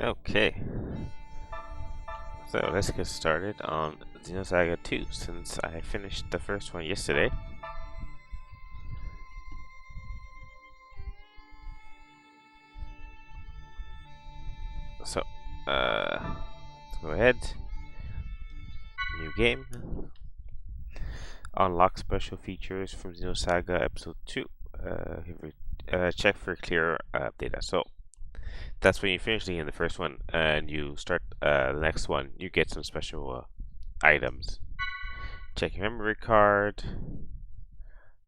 Okay, so let's get started on Xenosaga II since I finished the first one yesterday. So, let's go ahead. New game. Unlock special features from Xenosaga Episode 2. Check for clear data. So, that's when you finish the first one and you start the next one, you get some special items. Check your memory card.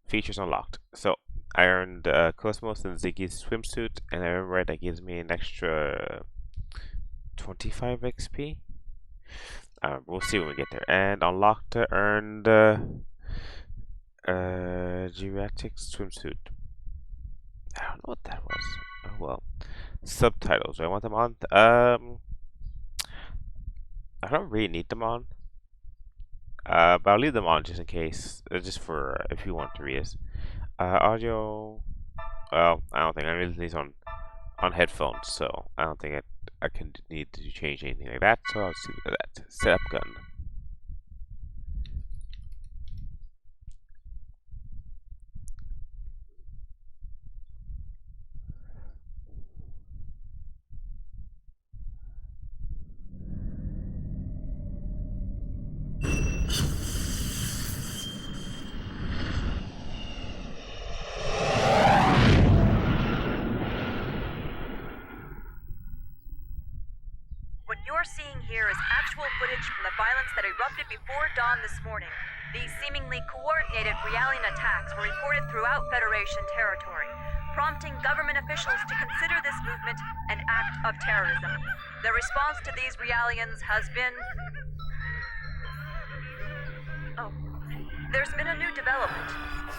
Features unlocked. So I earned Cosmos and Ziggy's swimsuit, and I remember that gives me an extra 25 XP. We'll see when we get there. And unlocked earned Geriatric swimsuit. I don't know what that was. Oh well. Subtitles. Do I want them on? I don't really need them on. But I'll leave them on just in case, just for if you want to read it. Audio. Well, I don't think I really need these on headphones, so I don't think I can need to change anything like that. So I'll see that. Setup gun. What you're seeing here is actual footage from the violence that erupted before dawn this morning. These seemingly coordinated Realian attacks were reported throughout Federation territory, prompting government officials to consider this movement an act of terrorism. The response to these Realians has been... Oh. There's been a new development.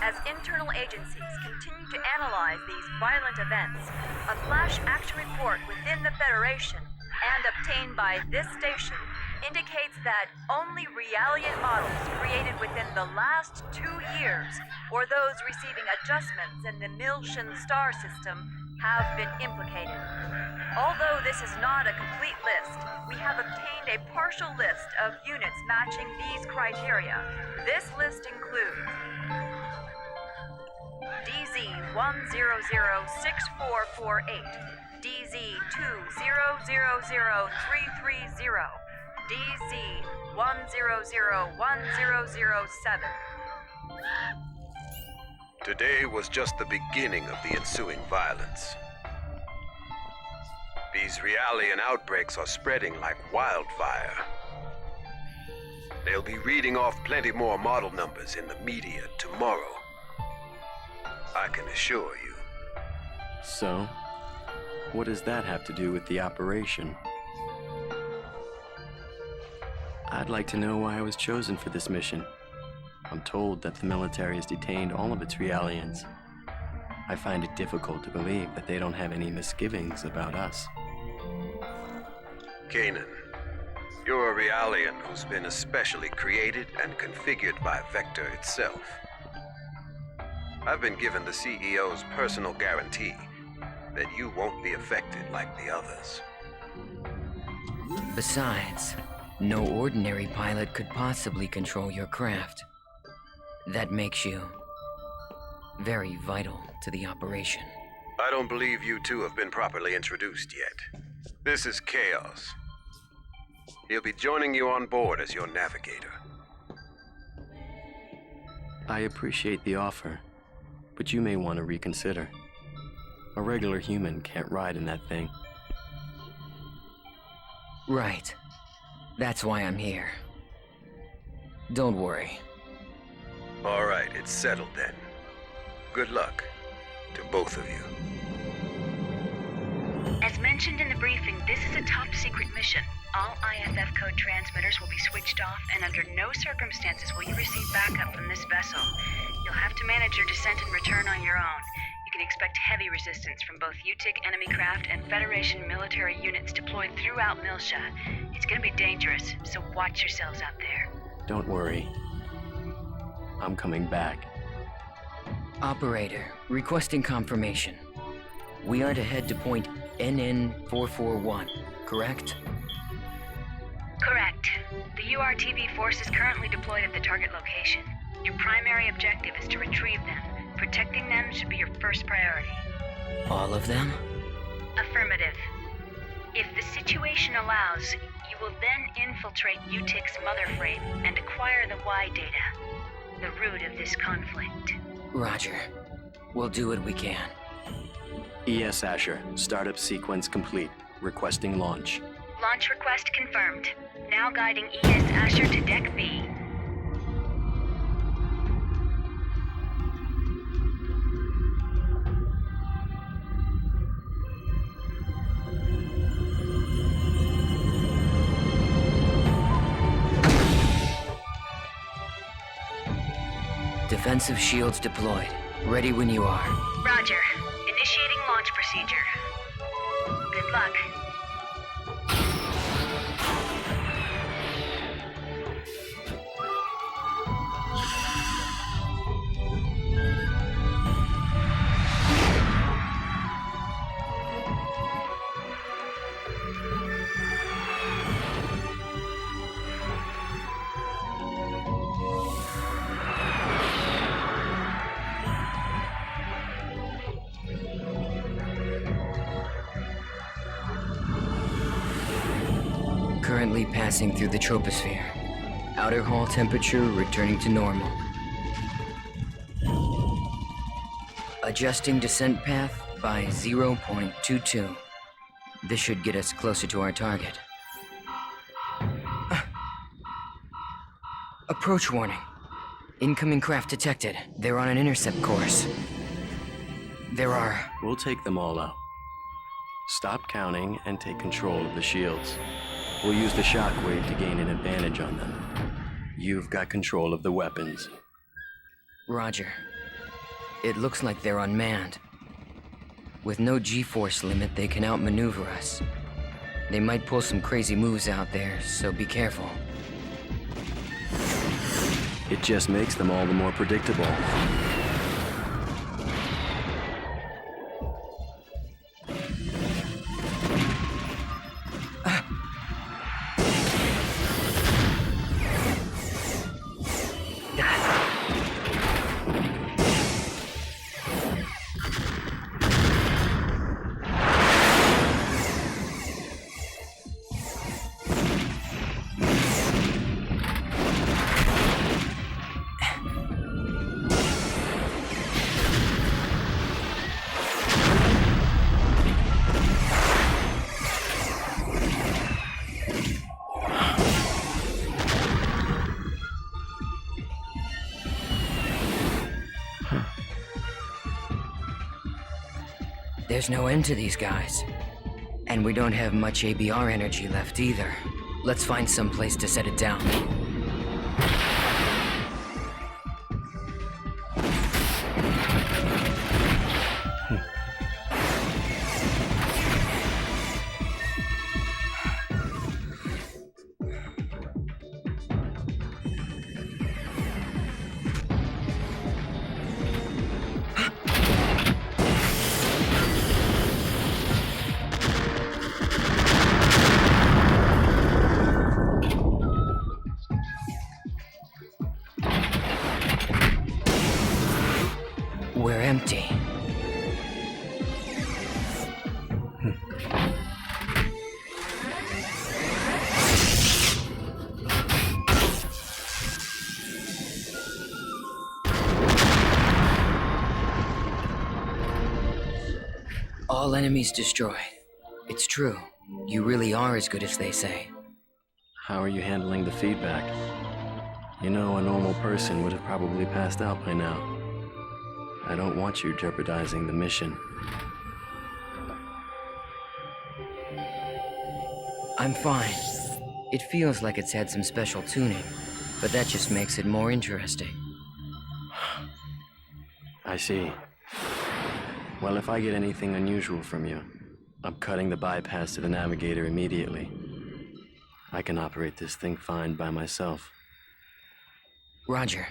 As internal agencies continue to analyze these violent events, a flash action report within the Federation and obtained by this station indicates that only Realian models created within the last 2 years, or those receiving adjustments in the Milshan star system, have been implicated. Although this is not a complete list, we have obtained a partial list of units matching these criteria. This list includes DZ-100-6448, DZ-2000330, DZ-100-1007. Today was just the beginning of the ensuing violence. These Realian outbreaks are spreading like wildfire. They'll be reading off plenty more model numbers in the media tomorrow. I can assure you. So, what does that have to do with the operation? I'd like to know why I was chosen for this mission. I'm told that the military has detained all of its Realians. I find it difficult to believe that they don't have any misgivings about us. Kanan, you're a Realian who's been especially created and configured by Vector itself. I've been given the CEO's personal guarantee that you won't be affected like the others. Besides, no ordinary pilot could possibly control your craft. That makes you very vital to the operation. I don't believe you two have been properly introduced yet. This is Chaos. He'll be joining you on board as your navigator. I appreciate the offer, but you may want to reconsider. A regular human can't ride in that thing. Right. That's why I'm here. Don't worry. All right, it's settled then. Good luck to both of you. As mentioned in the briefing, this is a top-secret mission. All IFF code transmitters will be switched off, and under no circumstances will you receive backup from this vessel. You'll have to manage your descent and return on your own. You can expect heavy resistance from both UTIC enemy craft and Federation military units deployed throughout Milsha. It's gonna be dangerous, so watch yourselves out there. Don't worry. I'm coming back. Operator, requesting confirmation. We are to head to point NN441, correct? Correct. The URTV force is currently deployed at the target location. Your primary objective is to retrieve them. Protecting them should be your first priority. All of them? Affirmative. If the situation allows, you will then infiltrate UTIC's mother frame and acquire the Y data, the root of this conflict. Roger. We'll do what we can. ES Asher, startup sequence complete. Requesting launch. Launch request confirmed. Now guiding ES Asher to Deck B. Defensive shields deployed. Ready when you are. Roger. Initiating launch procedure. Good luck. Currently passing through the troposphere. Outer hull temperature returning to normal. Adjusting descent path by 0.22. This should get us closer to our target. Approach warning. Incoming craft detected. They're on an intercept course. There are... We'll take them all out. Stop counting and take control of the shields. We'll use the shockwave to gain an advantage on them. You've got control of the weapons. Roger. It looks like they're unmanned. With no G-force limit, they can outmaneuver us. They might pull some crazy moves out there, so be careful. It just makes them all the more predictable. There's no end to these guys. And we don't have much ABR energy left either. Let's find some place to set it down. We're empty. All enemies destroyed. It's true. You really are as good as they say. How are you handling the feedback? You know, a normal person would have probably passed out by now. I don't want you jeopardizing the mission. I'm fine. It feels like it's had some special tuning, but that just makes it more interesting. I see. Well, if I get anything unusual from you, I'm cutting the bypass to the navigator immediately. I can operate this thing fine by myself. Roger.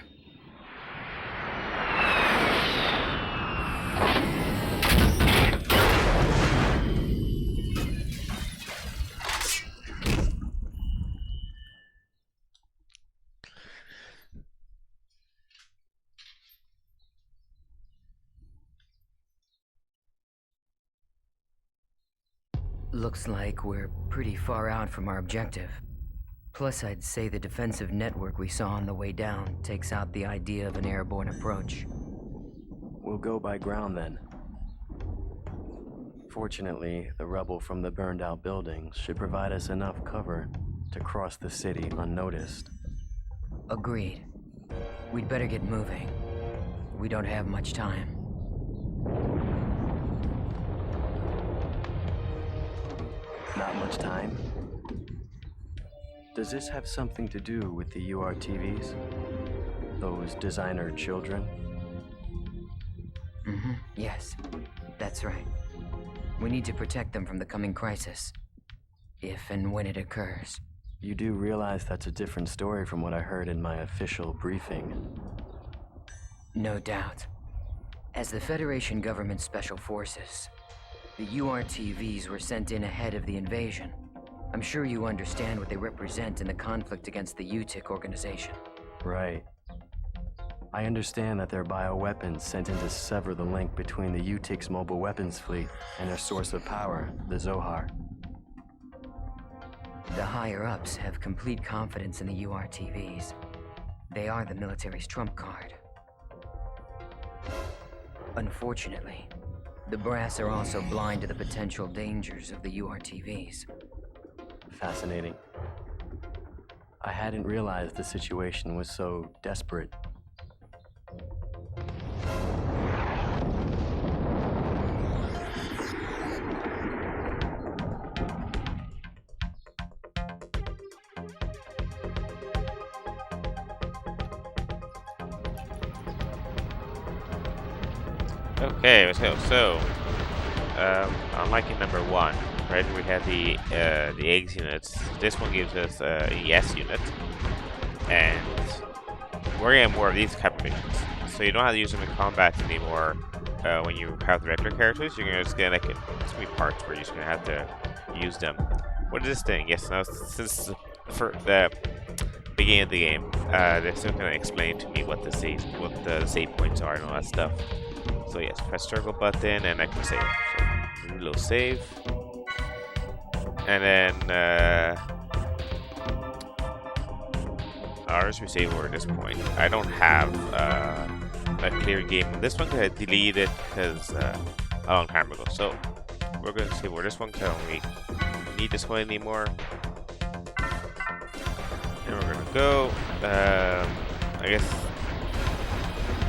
Looks like we're pretty far out from our objective. Plus, I'd say the defensive network we saw on the way down takes out the idea of an airborne approach. We'll go by ground then. Fortunately, the rubble from the burned-out buildings should provide us enough cover to cross the city unnoticed. Agreed. We'd better get moving. We don't have much time. Not much time? Does this have something to do with the URTVs? Those designer children? Yes, that's right. We need to protect them from the coming crisis. If and when it occurs. You do realize that's a different story from what I heard in my official briefing. No doubt. As the Federation government special forces, the URTVs were sent in ahead of the invasion. I'm sure you understand what they represent in the conflict against the UTIC organization. Right. I understand that they're bioweapons sent in to sever the link between the UTIC's mobile weapons fleet and their source of power, the Zohar. The higher-ups have complete confidence in the URTVs. They are the military's trump card. Unfortunately, the brass are also blind to the potential dangers of the URTVs. Fascinating. I hadn't realized the situation was so desperate. Okay, let's go. So, unlike in number 1, right, we have the eggs units. This one gives us a ES unit, and we're getting more of these type of missions. So you don't have to use them in combat anymore. When you have the regular characters, you're gonna just get like it's gonna be parts where you're just gonna have to use them. What is this thing? Yes, now since for the beginning of the game, they're still gonna explain to me what the save points are and all that stuff. So yes, press circle button and I can save. So reload save. And then ours we save over at this point. I don't have a clear game on this one because I deleted it because a long time ago. So we're gonna save over this one because we don't need this one anymore. And we're gonna go. I guess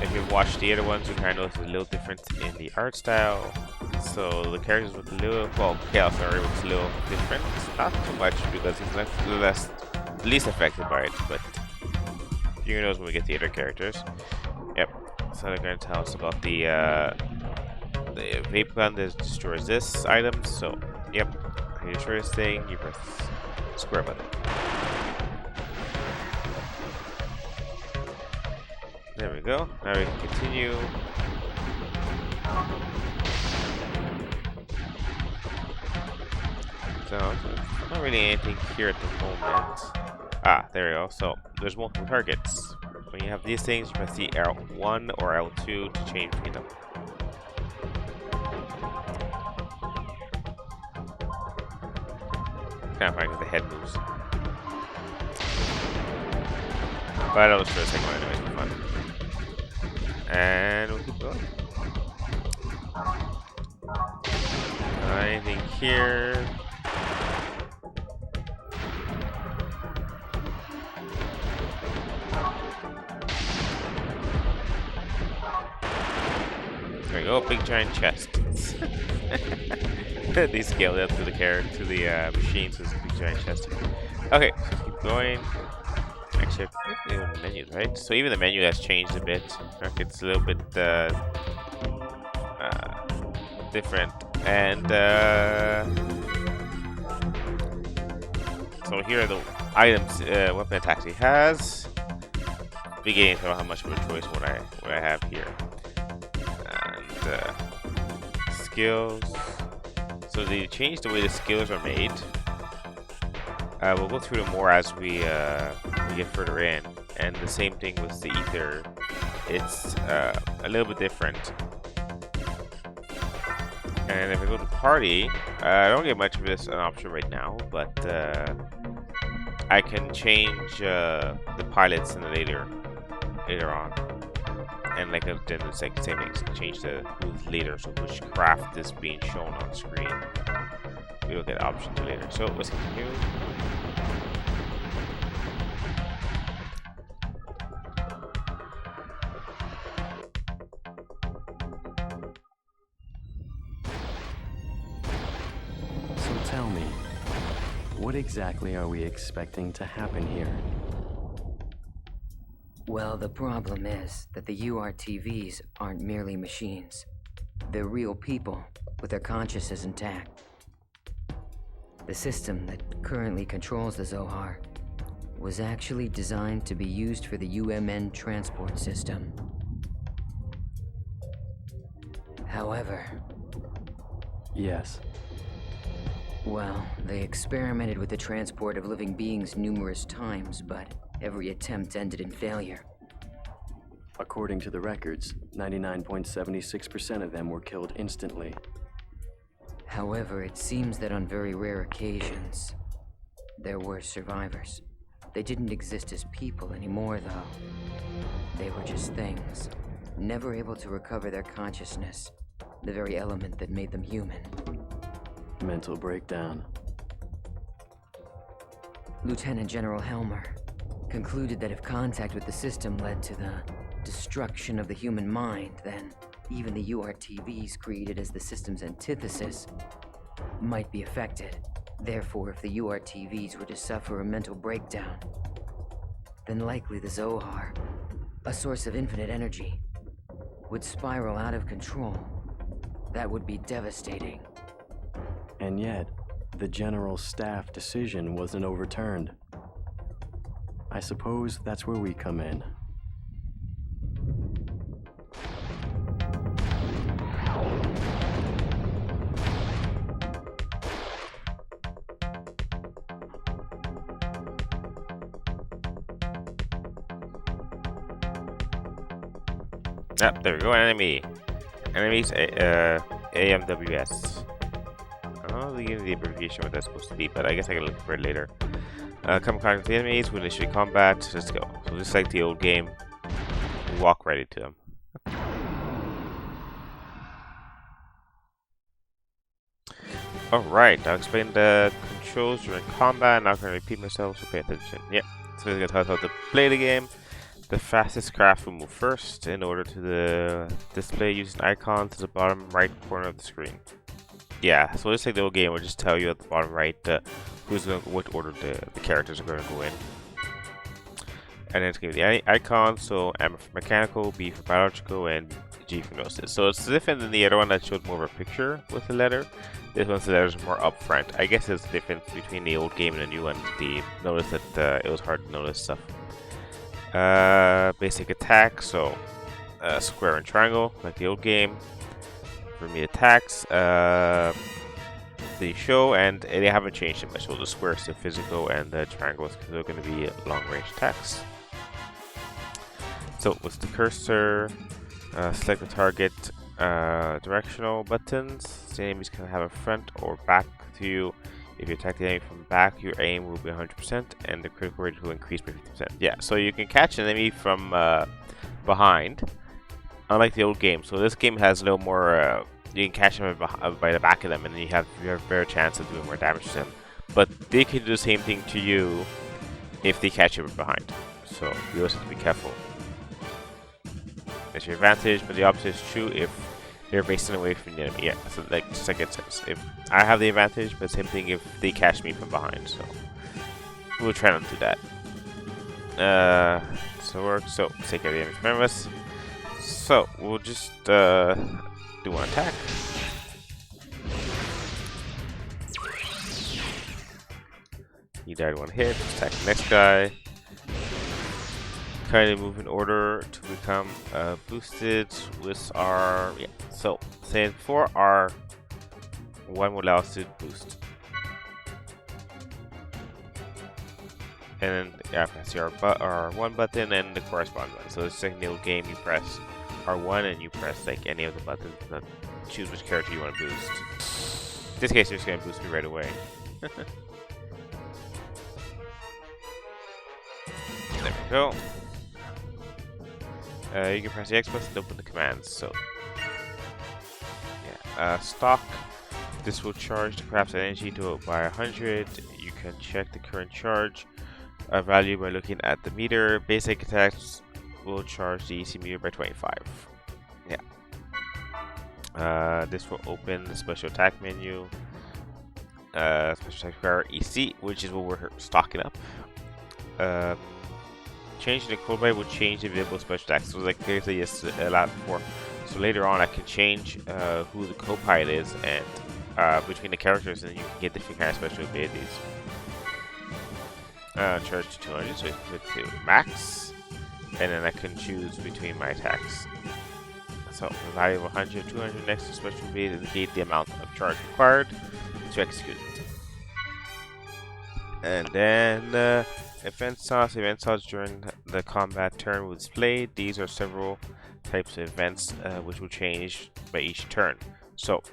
if you've watched the other ones, you kind of notice a little difference in the art style. So the characters with a little, well, Chaos Area was a little different. Not too much because he's the least affected by it, but you're gonna notice when we get the other characters. Yep. So they're gonna tell us about the vape gun that destroys this item. So, yep. You destroy this thing, you press square button. There we go. Now we can continue. So, not really anything here at the moment. Ah, there we go. So, there's multiple targets. When you have these things, you press the L1 or L2 to change between them. Kind of funny because the head moves. But I'll just try a second one anyways for fun. And we'll keep going. Anything here? There we go, big giant chest. They scaled up to the machine, so it's a big giant chest here. Okay, so keep going. Actually, even the menus, right? So even the menu has changed a bit. Like it's a little bit different. And so here are the items, weapon attacks he has. Beginning to know how much of a choice what I have here. And skills. So they changed the way the skills are made. We'll go through them more as we get further in. And the same thing with the ether. It's a little bit different. And if I go to party, I don't get much of this an option right now, but I can change the pilots in the later on. And like then it's like the same thing, change the who's later, so which craft is being shown on screen. We will get option to later. So let's continue. So tell me, what exactly are we expecting to happen here? Well, the problem is that the URTVs aren't merely machines. They're real people with their consciousness intact. The system that currently controls the Zohar was actually designed to be used for the UMN transport system. However, Yes. well, they experimented with the transport of living beings numerous times, but every attempt ended in failure. According to the records, 99.76% of them were killed instantly. However, it seems that on very rare occasions, there were survivors. They didn't exist as people anymore, though. They were just things, never able to recover their consciousness, the very element that made them human. Mental breakdown. Lieutenant General Helmer concluded that if contact with the system led to the destruction of the human mind, then even the URTVs created as the system's antithesis might be affected. Therefore, if the URTVs were to suffer a mental breakdown, then likely the Zohar, a source of infinite energy, would spiral out of control. That would be devastating. And yet, the General Staff decision wasn't overturned. I suppose that's where we come in. Yep, there we go. Enemies, AMWS. I don't know the abbreviation what that's supposed to be, but I guess I can look for it later. Come in contact with the enemies, we initiate combat. Let's go. So just like the old game, we walk right into them. Alright, I'll explain the controls during combat. I'm not going to repeat myself, so pay attention. Yep, so we're going to talk about to play the game. The fastest craft will move first in order to the display using icons to the bottom right corner of the screen. Yeah, so just like the old game, will just tell you at the bottom right what order the characters are going to go in. And then it's going to be the icons, so M for mechanical, B for biological, and G for gnosis. So it's different than the other one that showed more of a picture with the letter. This one's the letters are more up front. I guess it's the difference between the old game and the new one. Notice that it was hard to notice stuff. Basic attack, so square and triangle like the old game. For me, attacks they show, and they haven't changed it much. So the square is still physical, and the triangle is still going to be long range attacks. So with the cursor, select the target, directional buttons. The enemies can have a front or back to you. If you attack the enemy from back, your aim will be 100%, and the critical rate will increase by 50%. Yeah, so you can catch an enemy from behind, unlike the old game. So this game has a little more. You can catch them by the back of them, and then you have a better chance of doing more damage to them. But they can do the same thing to you if they catch you from behind. So you also have to be careful. That's your advantage, but the opposite is true if they're facing away from the enemy. Yeah, so just like it says. If I have the advantage, but same thing if they catch me from behind. So we'll try not to do that. So take care of the enemy from us. So we'll just do one attack. He died one hit. Attack the next guy. Kind of move in order to become boosted with our So saying for our one will allow us to boost. And then yeah, press our one button and the corresponding button. So it's like the old game, you press R1 and you press like any of the buttons that choose which character you want to boost. In this case, you're just gonna boost me right away. There we go. You can press the X button to open the commands. So, yeah, stock. This will charge the craft's energy to by 100. You can check the current charge value by looking at the meter. Basic attacks will charge the EC meter by 25. Yeah. This will open the special attack menu. Special attack require EC, which is what we're stocking up. Changing the code byte will change the available special attacks. So like previously, yes, a lot before. So later on, I can change who the co-pilot is and between the characters, and you can get different kind of special abilities. Charge to 200, so it's to max, and then I can choose between my attacks. So the value of 100, 200 next to special ability indicate the amount of charge required to execute it. And then event slots. Event slots during the combat turn will display. These are several types of events which will change by each turn. So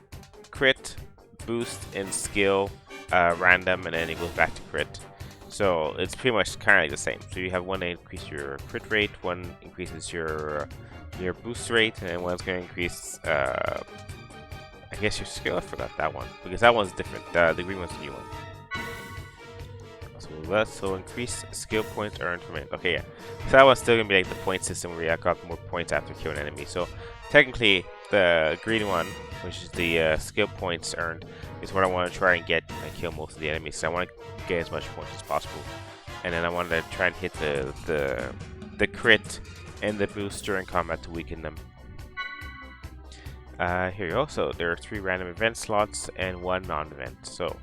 crit, boost, and skill, random, and then it goes back to crit. So it's pretty much kind of like the same. So you have one that increases your crit rate, one increases your boost rate, and one's going to increase, I guess, your skill. I forgot that one because that one's different. The green one's the new one. So increase skill points earned from it. Okay, yeah. So that one's still gonna be like the point system where I got more points after killing an enemy. So technically, the green one, which is the skill points earned, is what I want to try and get and kill most of the enemies. So I want to get as much points as possible, and then I want to try and hit the crit and the boost during combat to weaken them. Here you go. So there are 3 random event slots and 1 non-event. So.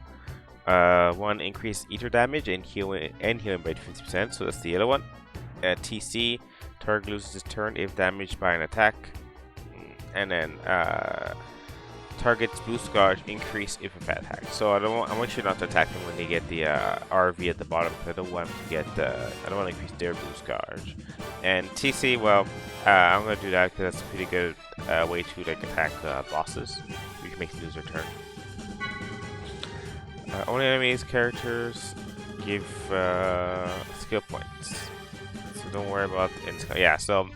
1 increased ether damage and healing by 50%, so that's the yellow one. TC, target loses his turn if damaged by an attack, and then target's boost gauge increase if a attack. So I want you not to attack them when they get the RV at the bottom, because I don't want to get I don't want to increase their boost gauge. And TC, well, I'm gonna do that because that's a pretty good way to like attack bosses. You can make them lose their turn. Only enemies characters give skill points, so don't worry about yeah. So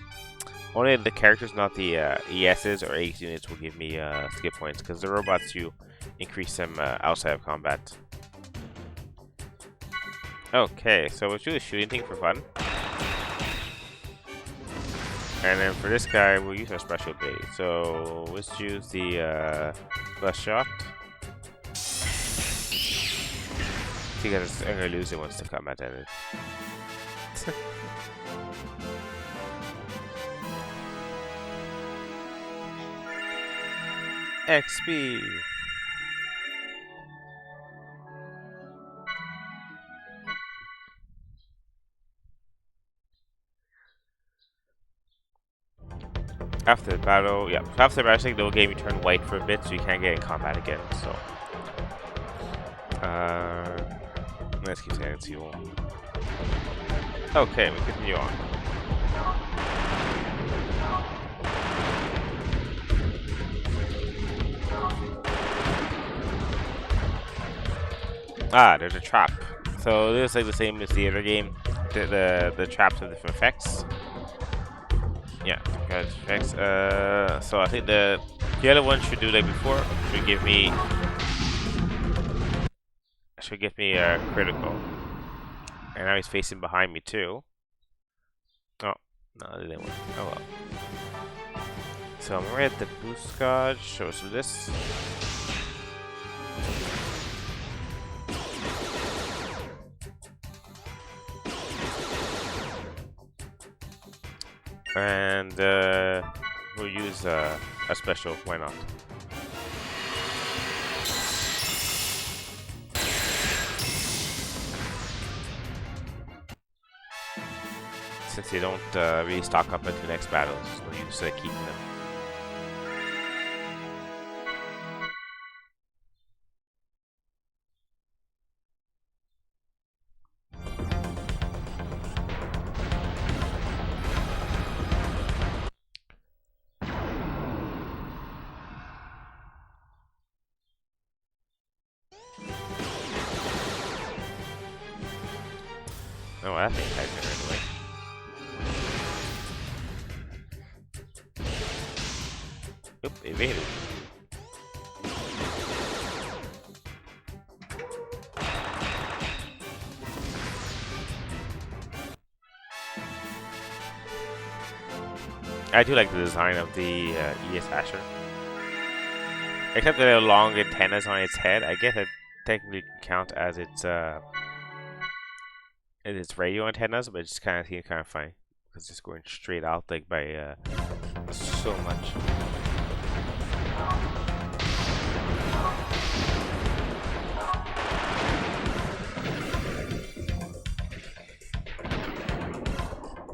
only the characters, not the ESs or AX units, will give me skill points, because the robots you increase them outside of combat. Okay, so let's do the shooting thing for fun, and then for this guy we'll use our special ability. So let's use the blast shot. Because I'm gonna lose it once the combat ended. XP. After the battle, yeah. After the battle, I think the game you turn white for a bit, so you can't get in combat again. So. Let's keep saying it's fuel. Okay, we continue on. Ah, there's a trap. So this is like the same as the other game. The traps have different effects. Yeah, got effects. So I think the other one should do like before. Should give me a critical. And now he's facing behind me too. Oh, no, it didn't work. Oh well. So I'm already at the boost gauge. So let's do this. And we'll use a special. Why not? Since they don't really stock up into the next battles, we'll use keeping them. Oh, that thing typed it right away. Oop, evaded. I do like the design of the ES Asher. Except the little long antennas on its head. I guess it technically can count as its radio antennas, but it just kind of seems kind of funny because it's going straight out like by so much.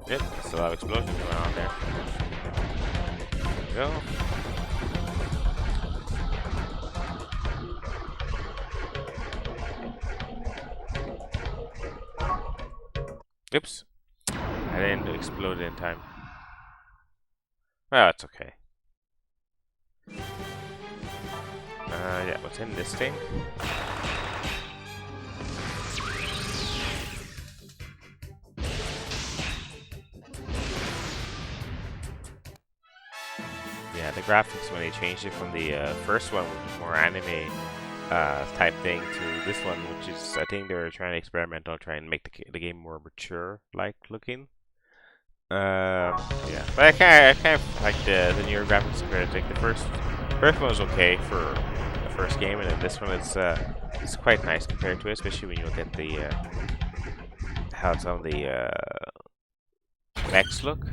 Yep, there's a lot of explosions going on there. There we go. Oops. I didn't explode in time. Well, it's okay. Yeah, what's in this thing? Yeah, the graphics when they changed it from the first one, which was more anime type thing, to this one, which is, I think they're trying to experiment on trying to make the game more mature like looking. Yeah, but I kind of like the newer graphics compared to like the first one was okay for the first game, and then this one it's quite nice compared to it, especially when you look at the how some of the mechs look.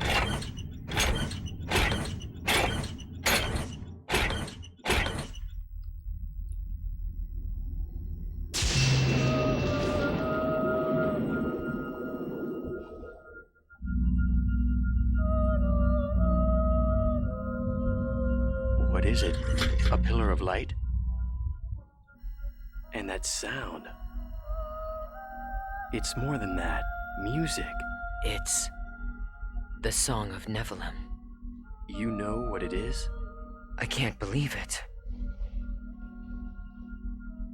What is it? A pillar of light? And that sound. It's more than that. Music. It's the Song of Nephilim. You know what it is? I can't believe it.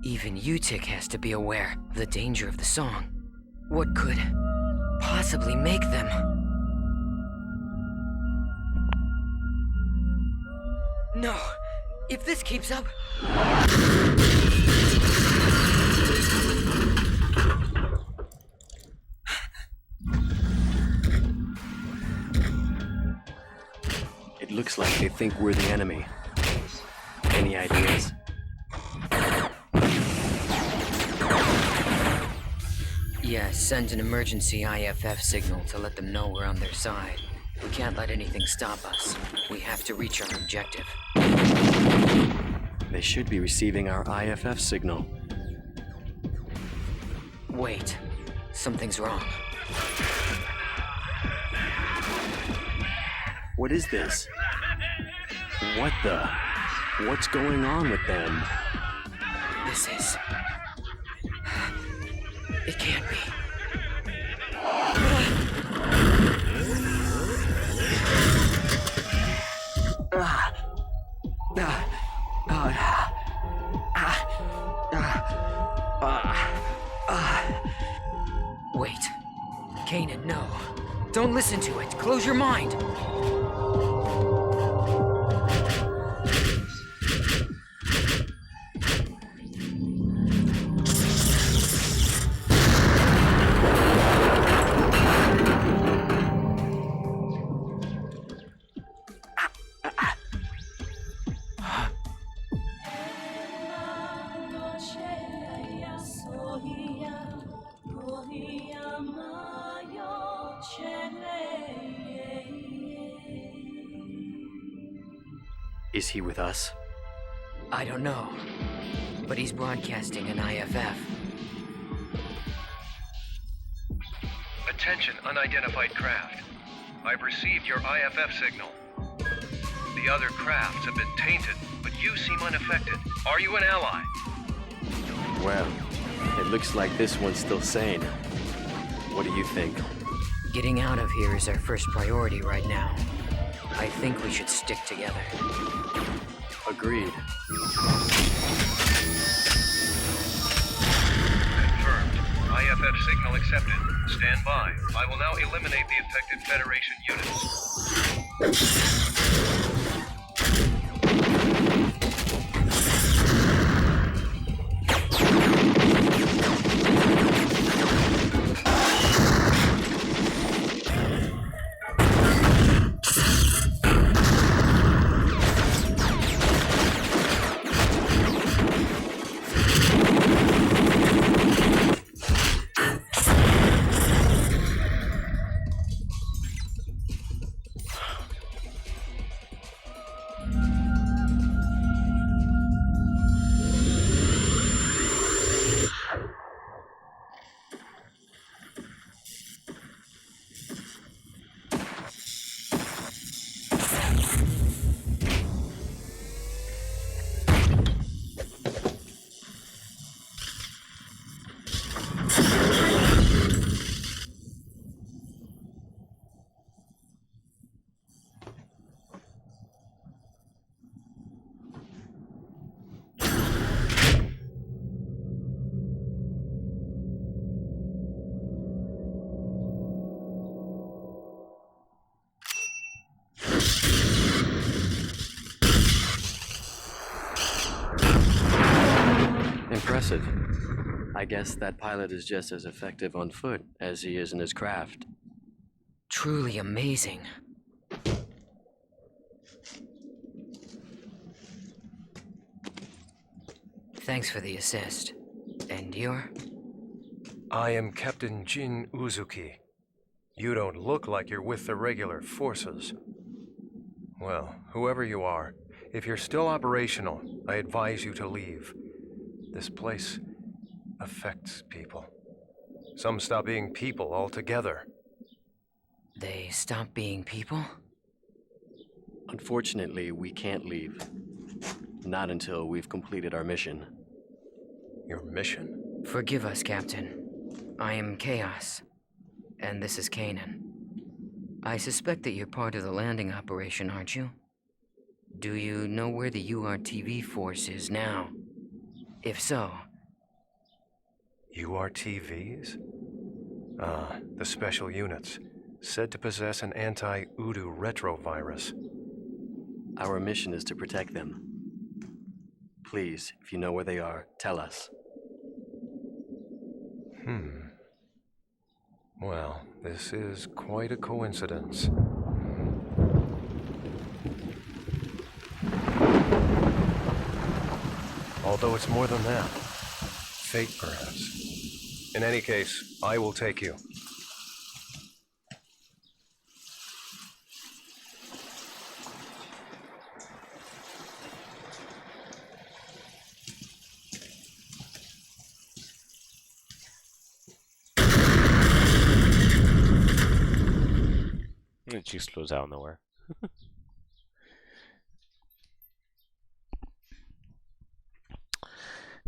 Even Utic has to be aware of the danger of the song. What could possibly make them? No! If this keeps up... It looks like they think we're the enemy. Any ideas? Yeah, send an emergency IFF signal to let them know we're on their side. We can't let anything stop us. We have to reach our objective. They should be receiving our IFF signal. Wait, something's wrong. What is this? What the? What's going on with them? This is... It can't be. Wait. Kanan, no. Don't listen to it. Close your mind. Is he with us? I don't know. But he's broadcasting an IFF. Attention, unidentified craft. I've received your IFF signal. The other crafts have been tainted, but you seem unaffected. Are you an ally? Well, it looks like this one's still sane. What do you think? Getting out of here is our first priority right now. I think we should stick together. Agreed. Confirmed. IFF signal accepted. Stand by. I will now eliminate the infected Federation units. Impressive. I guess that pilot is just as effective on foot as he is in his craft. Truly amazing. Thanks for the assist. And you're? I am Captain Jin Uzuki. You don't look like you're with the regular forces. Well, whoever you are, if you're still operational, I advise you to leave. This place affects people. Some stop being people altogether. They stop being people? Unfortunately, we can't leave. Not until we've completed our mission. Your mission? Forgive us, Captain. I am Chaos, and this is Kanan. I suspect that you're part of the landing operation, aren't you? Do you know where the URTV force is now? If so... URTVs? Ah, the special units, said to possess an anti-Udu retrovirus. Our mission is to protect them. Please, if you know where they are, tell us. Well, this is quite a coincidence. Although it's more than that. Fate, perhaps. In any case, I will take you. It just slows out nowhere.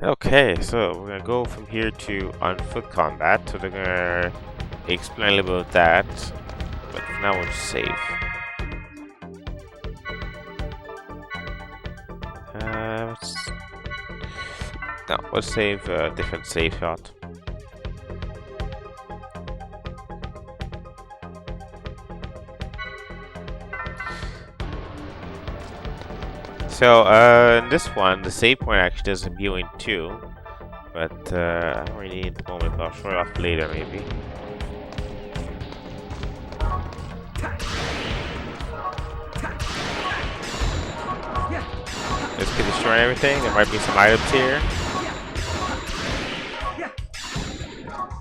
Okay, so we're gonna go from here to on foot combat. So they're gonna explain a little about that, but for now we'll just save. Let's save a different save shot. So, in this one, the save point actually does a viewing too, but I don't really need the moment, but I'll show it off later maybe. Let's get destroying everything. There might be some items here.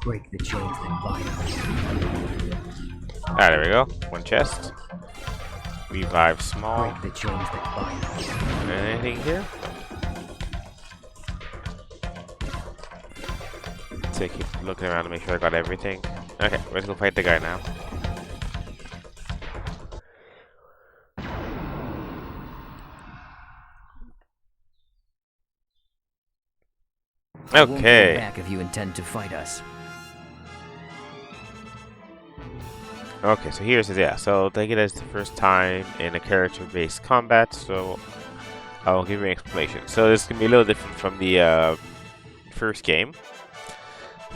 Break the chains that bind us. Ah, there we go. One chest. Revive small. Break the chains that bind us. Anything here? So keep looking around to make sure I got everything. Okay, let's go fight the guy now. I won't Okay. go back if you intend to fight us. Okay, so here's the so take it as the first time in a character-based combat, so I'll give you an explanation. So this can be a little different from the first game.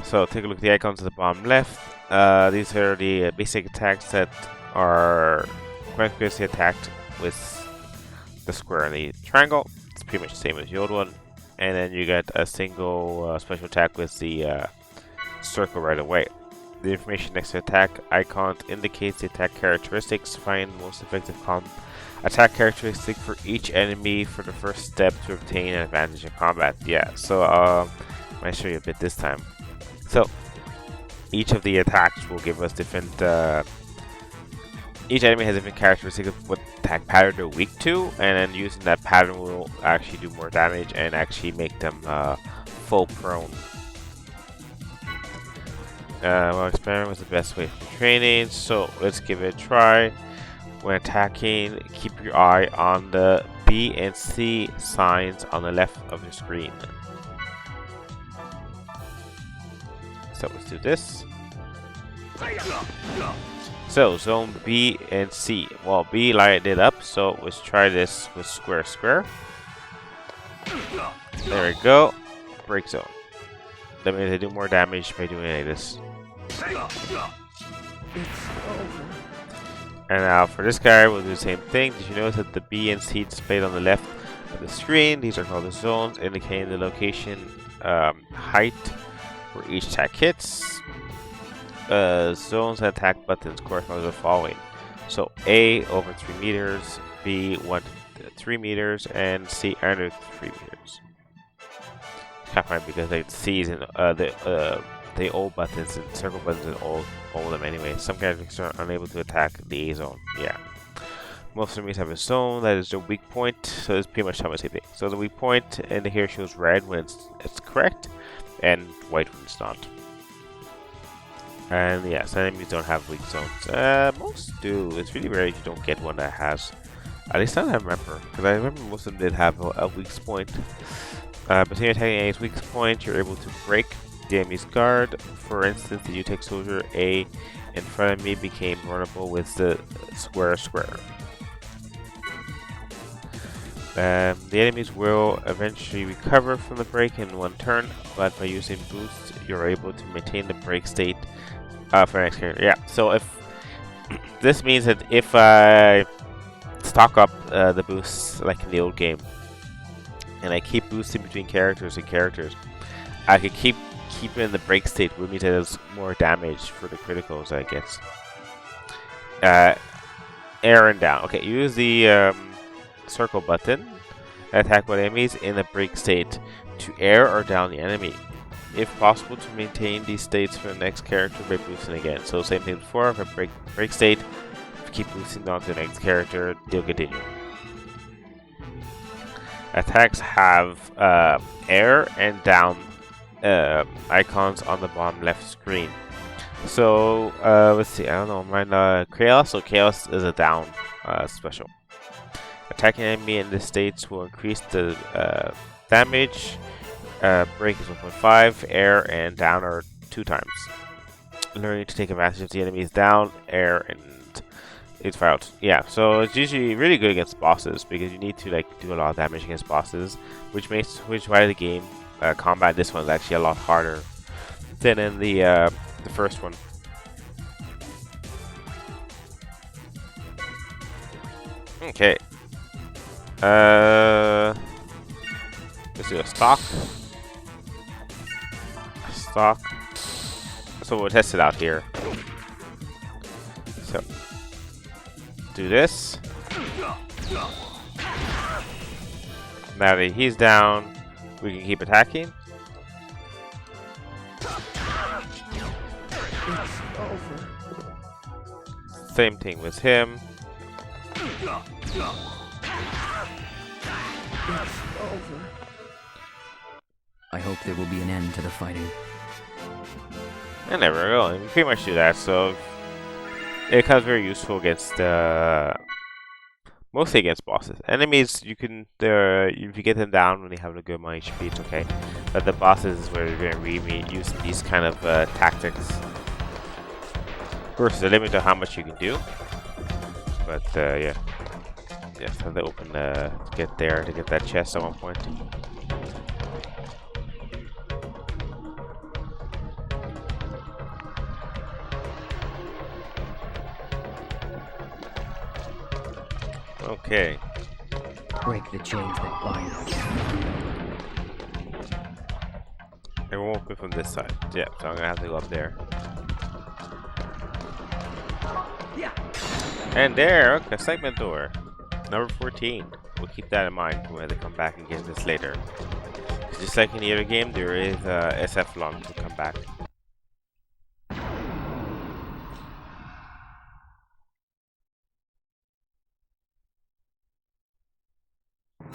So take a look at the icons at the bottom left. These are the basic attacks that are quite previously attacked with the square and the triangle. It's pretty much the same as the old one. And then you get a single special attack with the circle right away. The information next to attack icon indicates the attack characteristics. Find the most effective attack characteristic for each enemy for the first step to obtain an advantage in combat. Yeah, so I might show you a bit this time. So each of the attacks will give us different. Each enemy has different characteristics of what attack pattern they're weak to, and then using that pattern will actually do more damage and actually make them full prone. Well, experiment was the best way for training, so let's give it a try. When attacking, keep your eye on the B and C signs on the left of your screen. So let's do this. So zone B and C. Well, B lighted it up, so let's try this with square square. There we go. Break zone. That means they do more damage by doing any of this. And now for this guy, we'll do the same thing. Did you notice that the B and C displayed on the left of the screen? These are called the zones, indicating the location, height where each attack hits. Zones and attack buttons correspond to the following. So A over 3 meters, B 1 to 3 meters, and C under 3 meters. Can't find because like C's and the old buttons and circle buttons and all of them anyway. Some characters are unable to attack the A zone. Yeah. Most enemies have a zone that is their weak point, so it's pretty much the same thing. So the weak point in the here shows red when it's correct, and white when it's not. And yeah, some enemies don't have weak zones. Most do. It's really rare if you don't get one that has. At least I remember, because I remember most of them did have a weak point. But when you're attacking enemy's weak point, you're able to break the enemy's guard. For instance, the U-Tech soldier A in front of me became vulnerable with the square square. The enemies will eventually recover from the break in one turn, but by using boost, you're able to maintain the break state for the next character. Yeah, so if this means that if I stock up the boosts like in the old game, and I keep boosting between characters and characters, I could keep it in the break state, which means it does more damage for the criticals I guess. Air and down. Okay, use the circle button, attack with enemies in the break state to air or down the enemy. If possible, to maintain these states for the next character by boosting again. So same thing before, if I break state, keep boosting on to the next character, they'll continue. Attacks have air and down icons on the bottom left screen. So let's see, I don't know, mine Chaos, so Chaos is a down special. Attacking enemy in the states will increase the damage. Break is 1.5, air and down are 2 times. Learning to take advantage of the enemies down, air, and it's fire out. Yeah, so it's usually really good against bosses because you need to like do a lot of damage against bosses, which why the game combat this one is actually a lot harder than in the first one. Okay. Let's do a stock. So we'll test it out here. So do this. Now that he's down, we can keep attacking. Same thing with him. I hope there will be an end to the fighting. And there we go. And we pretty much do that, so it becomes very useful against mostly against bosses. Enemies, you can if you get them down when they have a good amount of HP, it's okay. But the bosses is where you're going to really use these kind of tactics. Of course, there's a limit to how much you can do. But yeah. Yes, have to open get there to get that chest at one point. Okay. Break the chains that bind us. It won't be from this side. Yeah, so I'm gonna have to go up there. And there, okay, segment door. Number 14. We'll keep that in mind when they come back and get this later. Just like in the other game, there is SF launch to come back.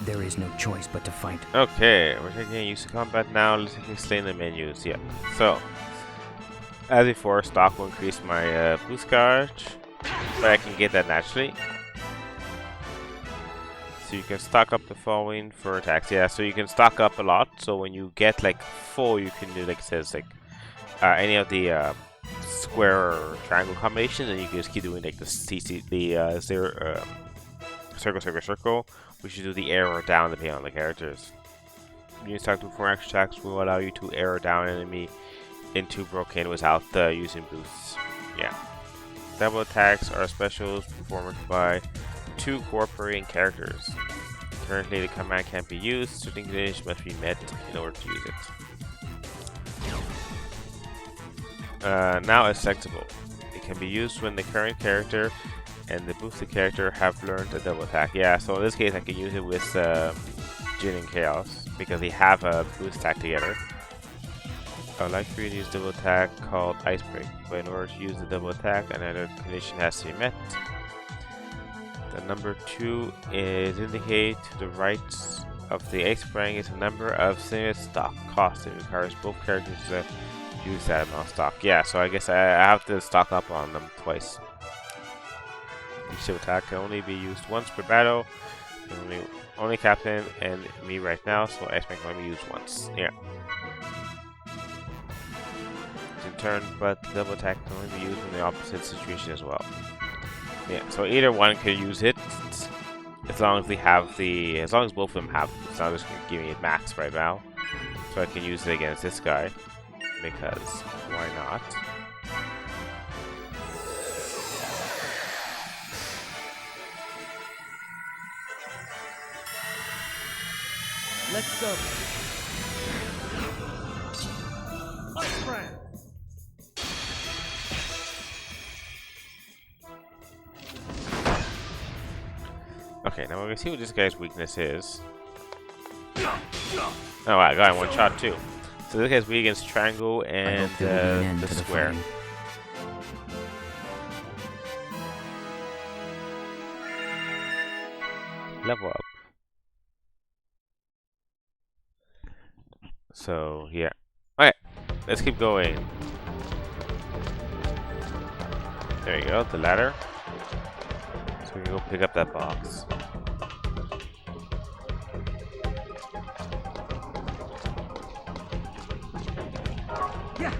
There is no choice but to fight. Okay, we're taking use of combat now. Let's explain the menus. Yeah. So, as before, stock will increase my boost gauge, but I can get that naturally. So you can stock up the following for attacks. Yeah, so you can stock up a lot. So when you get like full, you can do like it says like any of the square or triangle combinations, and you can just keep doing like the circle. We should do the arrow down depending on the characters. Using stock to perform extra attacks will allow you to arrow down an enemy into broken without using boosts. Yeah. Double attacks are specials performed by 2 cooperating characters. Currently, the command can't be used. Certain conditions must be met in order to use it. Now it's flexible. It can be used when the current character and the boosted character have learned a double attack. Yeah, so in this case I can use it with Jin and Chaos because they have a boost attack together. I would like for you to use double attack called Ice Break, but in order to use the double attack, another condition has to be met. The number 2 is indicate to the right of the Ice Spring is a number of simulated stock costs. It requires both characters to use that amount of stock. Yeah, so I guess I have to stock up on them twice. Each double attack can only be used once per battle. Only Captain and me right now, so Ice Spring can only be used once. Yeah. In turn, but the double attack can only be used in the opposite situation as well. Yeah, so either one can use it as long as they have the, as long as both of them have. It's not just giving it max right now, so I can use it against this guy because why not? Let's go. Ice Brand. Okay, now we're gonna see what this guy's weakness is. Oh wow, I got him one shot too. So this guy's weak against triangle and the square. Level up. So yeah. Alright, let's keep going. There you go, the ladder. So we can go pick up that box. Yeah.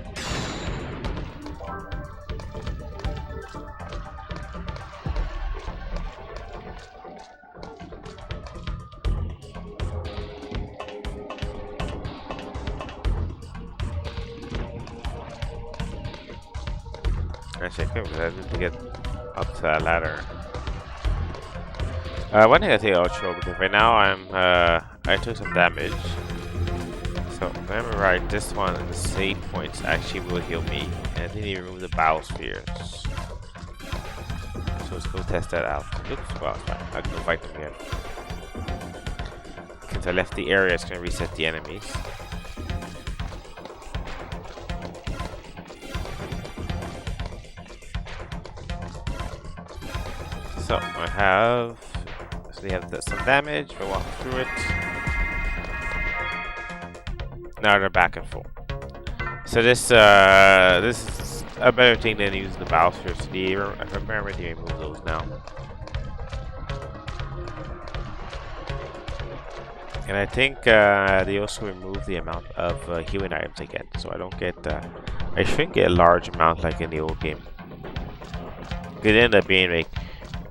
Actually, I think I need to get up to that ladder. One thing I think I'll show because right now I took some damage. So if I remember right, this one and the save points actually will heal me, and I didn't even remove the battle spheres. So let's go test that out. Oops, well, it's fine. I can go fight them again. Since I left the area, it's gonna reset the enemies. So I have, so they have some damage. We'll walk through it. Now they're back and full. So this is a better thing than using the battle spheres. I remember they remove those now. And I think they also remove the amount of healing items I get, so I don't get. I shouldn't get a large amount like in the old game. It ended up being like.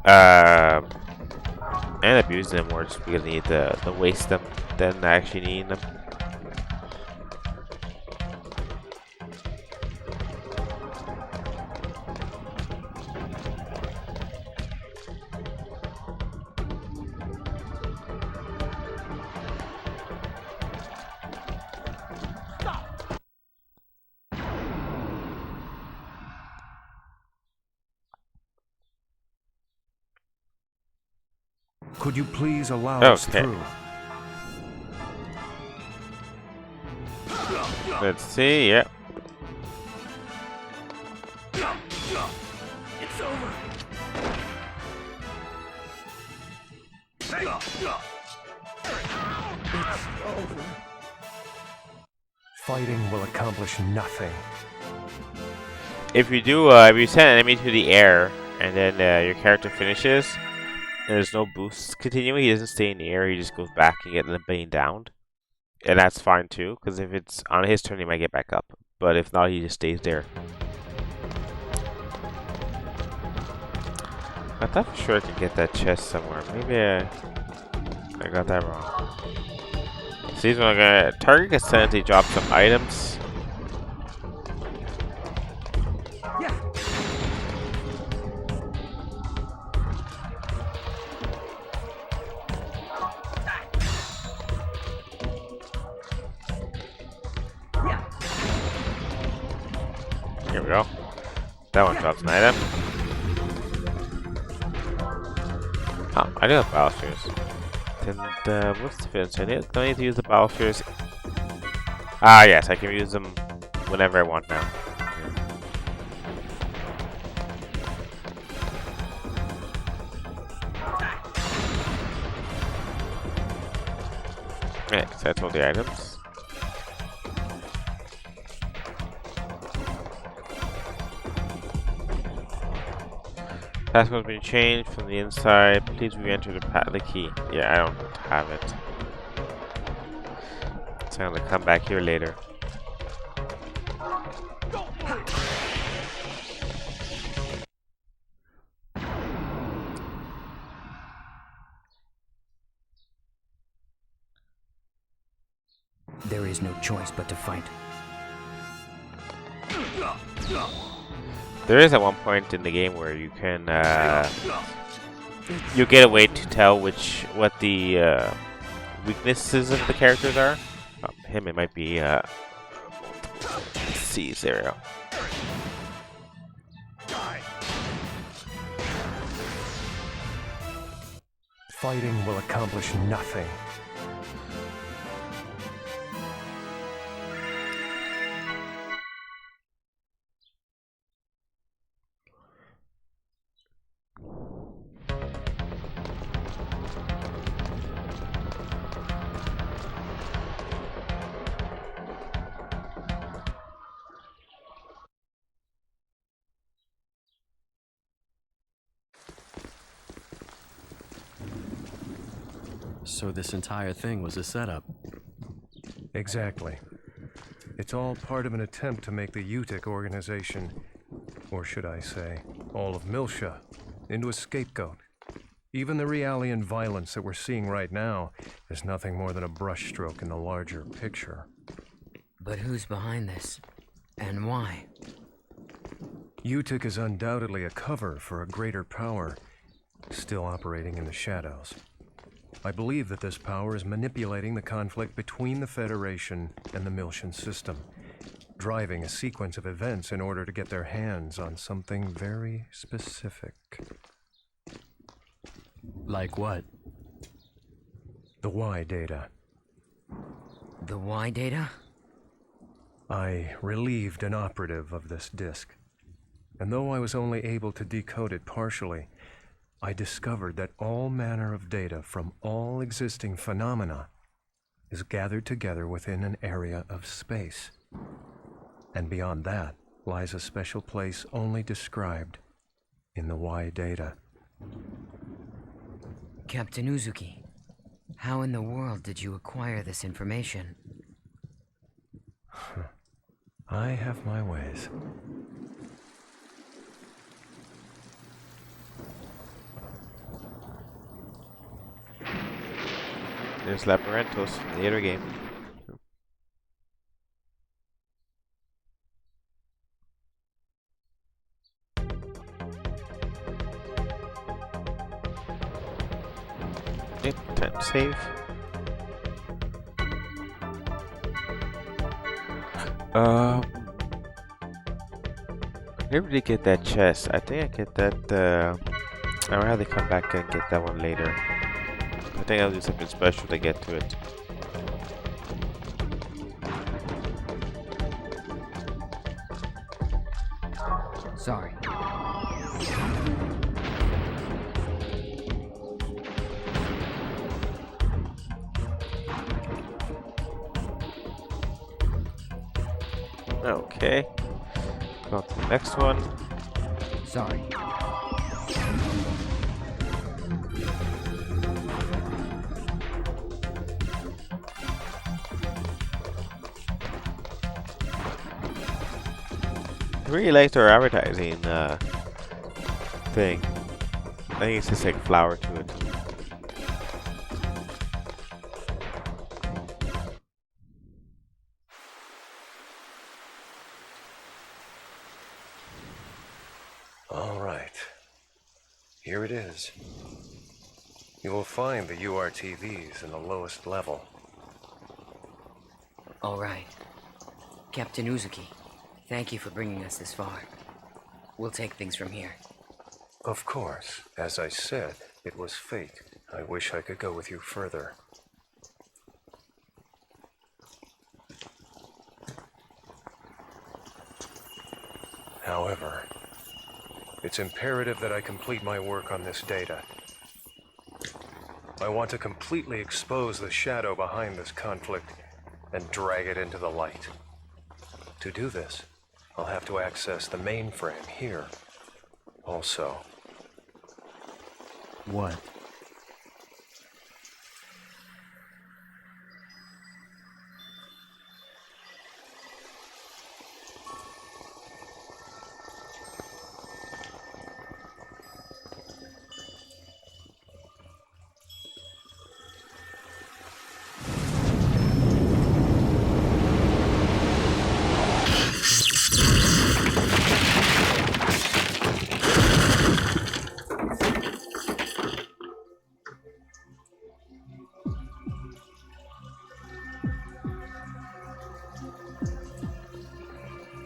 I end up using them more just because I need to waste them than actually needing them. Could you please allow us Okay. through? Let's see. Yeah. It's over. It's over. Fighting will accomplish nothing. If you do, if you send an enemy to the air and then your character finishes, and there's no boosts continuing, he doesn't stay in the air. He just goes back and gets being downed, and that's fine too. Because if it's on his turn, he might get back up. But if not, he just stays there. I thought for sure I could get that chest somewhere. Maybe I got that wrong. See, when I'm gonna target gets sent, he drops some items. Yeah. Yeah. Here we go. That one drops an item. Oh, I do have biospheres. Then what's the finish? Don't need to use the biospheres. Ah, yes, I can use them whenever I want now. Okay, so that's all the items. Passcode has been changed from the inside. Please re-enter the key. Yeah, I don't have it. So I'm gonna come back here later. There is no choice but to fight. There is at one point in the game where you can you get a way to tell what the weaknesses of the characters are. Him, it might be C. There we go. Fighting will accomplish nothing. So this entire thing was a setup. Exactly. It's all part of an attempt to make the UTIC organization, or should I say, all of Miltia, into a scapegoat. Even the Realian violence that we're seeing right now is nothing more than a brushstroke in the larger picture. But who's behind this? And why? UTIC is undoubtedly a cover for a greater power, still operating in the shadows. I believe that this power is manipulating the conflict between the Federation and the Miltian system, driving a sequence of events in order to get their hands on something very specific. Like what? The Y data. The Y data? I relieved an operative of this disk, and though I was only able to decode it partially, I discovered that all manner of data from all existing phenomena is gathered together within an area of space. And beyond that lies a special place only described in the Y data. Captain Uzuki, how in the world did you acquire this information? I have my ways. There's Labyrinthos from the other game. Yep, time to save. I never did get that chest. I think I get that. I would have to come back and get that one later. I think I'll do something special to get to it. Sorry. Okay. Go to the next one. Sorry. I really like their advertising thing. I think it's just like flower to it. All right. Here it is. You will find the URTVs in the lowest level. All right. Captain Uzuki, thank you for bringing us this far. We'll take things from here. Of course. As I said, it was fate. I wish I could go with you further. However, it's imperative that I complete my work on this data. I want to completely expose the shadow behind this conflict and drag it into the light. To do this, I'll have to access the mainframe here. Also, What?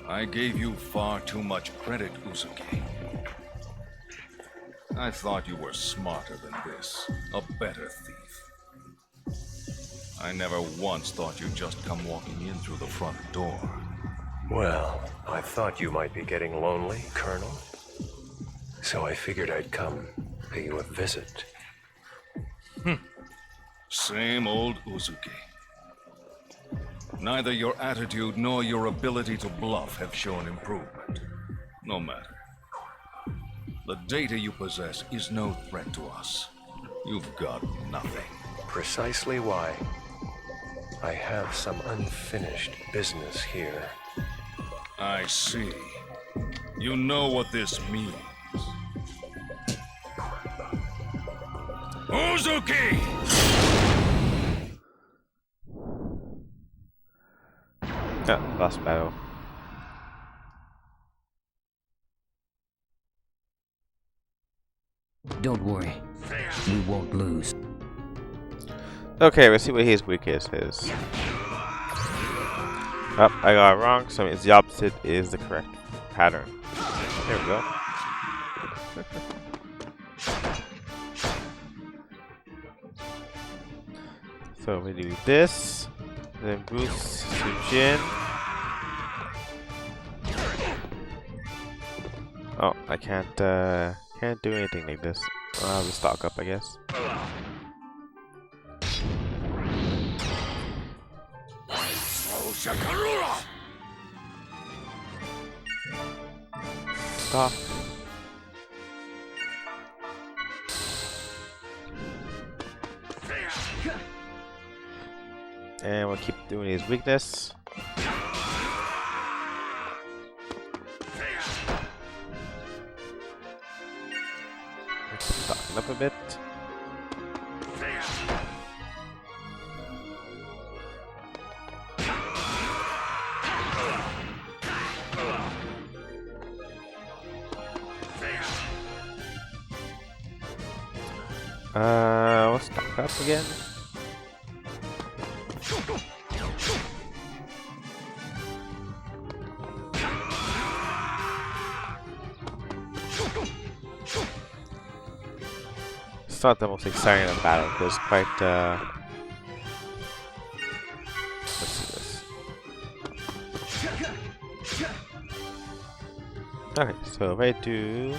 I gave you far too much credit, Uzuki. I thought you were smarter than this, a better thief. I never once thought you'd just come walking in through the front door. well, I thought you might be getting lonely, Colonel. So I figured I'd come pay you a visit. Same old Uzuki. Neither your attitude nor your ability to bluff have shown improvement. No matter. The data you possess is no threat to us. You've got nothing. Precisely why I have some unfinished business here. I see. You know what this means. Uzuki! Yeah, last battle. Don't worry. We won't lose. Okay, let's see what his weakness is. Oh, I got it wrong, so it's the opposite is the correct pattern. There we go. So we do this, then boost to Jin. Oh, I can't do anything like this. I'll have to stock up, I guess. Stop. And we'll keep doing his weakness. Stocking up a bit. What's stock up again? it's not the most exciting of battle, but it's quite, let's see this. Okay, so if I do...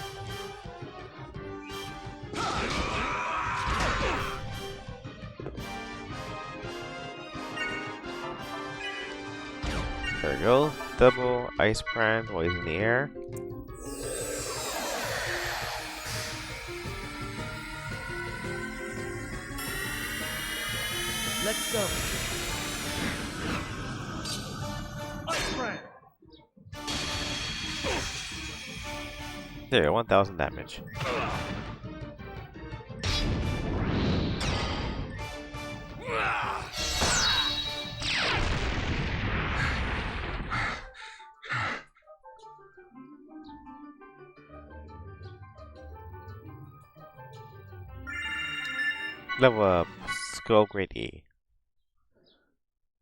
There we go. Double ice brand while he's in the air. Let's go. Ice brand. There, 1000 damage. Level up, skill upgrade E.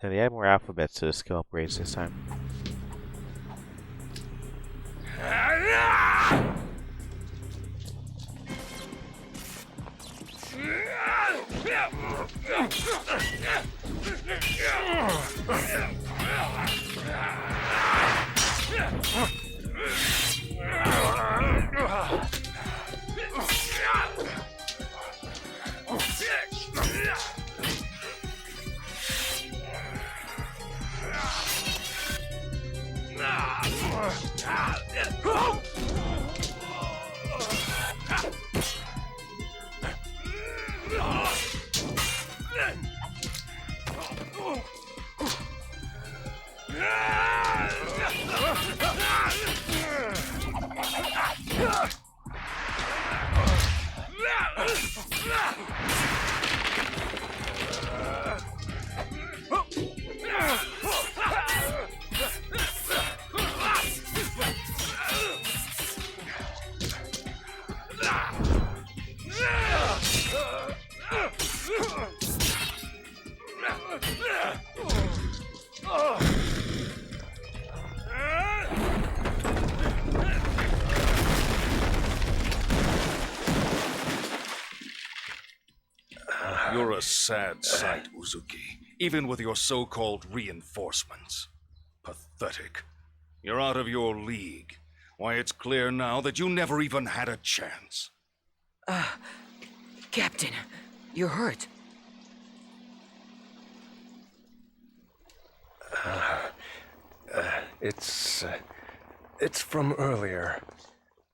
And they add more alphabets to the skill upgrades this time. You're a sad sight, Uzuki, even with your so-called reinforcements. Pathetic. You're out of your league. Why, it's clear now that you never even had a chance. Captain, you're hurt. It's from earlier.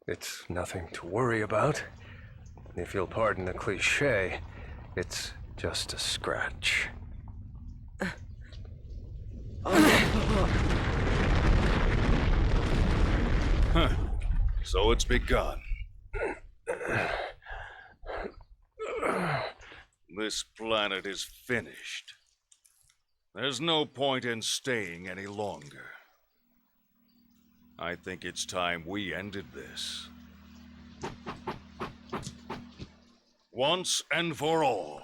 It's nothing to worry about. If you'll pardon the cliché, it's just a scratch. Huh. So it's begun. This planet is finished. There's no point in staying any longer. I think it's time we ended this. Once and for all.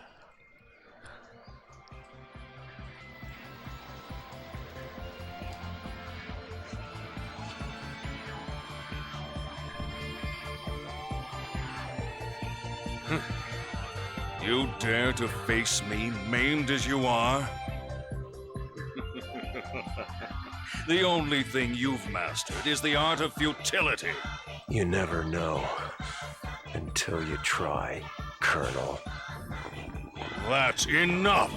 You dare to face me, maimed as you are? The only thing you've mastered is the art of futility. You never know until you try, Colonel. That's enough!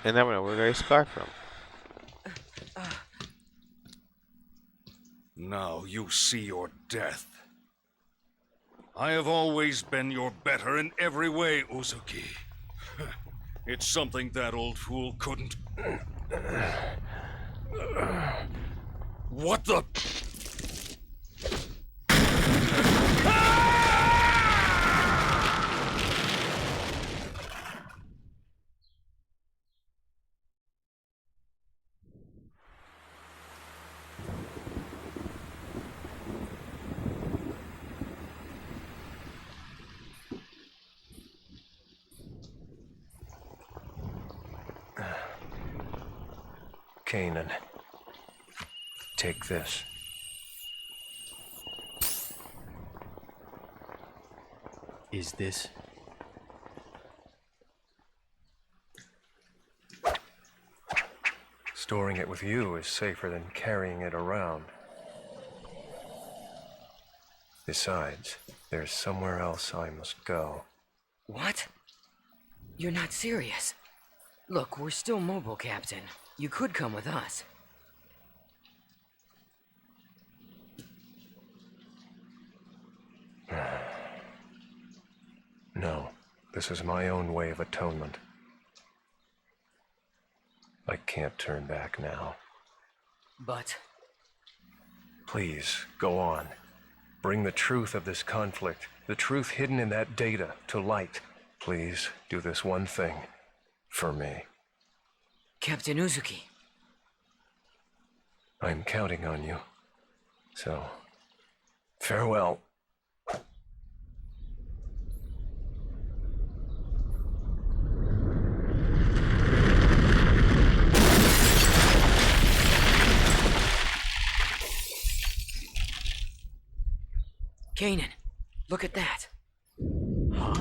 And now we know where they scar from. Now you see your death. I have always been your better in every way, Uzuki. It's something that old fool couldn't... What the... Kanan. Take this. Is this? Storing it with you is safer than carrying it around. Besides, there's somewhere else I must go. What? You're not serious. Look, we're still mobile, Captain. You could come with us. No, this is my own way of atonement. I can't turn back now. But... Please, go on. Bring the truth of this conflict, the truth hidden in that data, to light. Please, do this one thing. For me. Captain Uzuki. I'm counting on you. So, farewell. Kanan, look at that. Huh?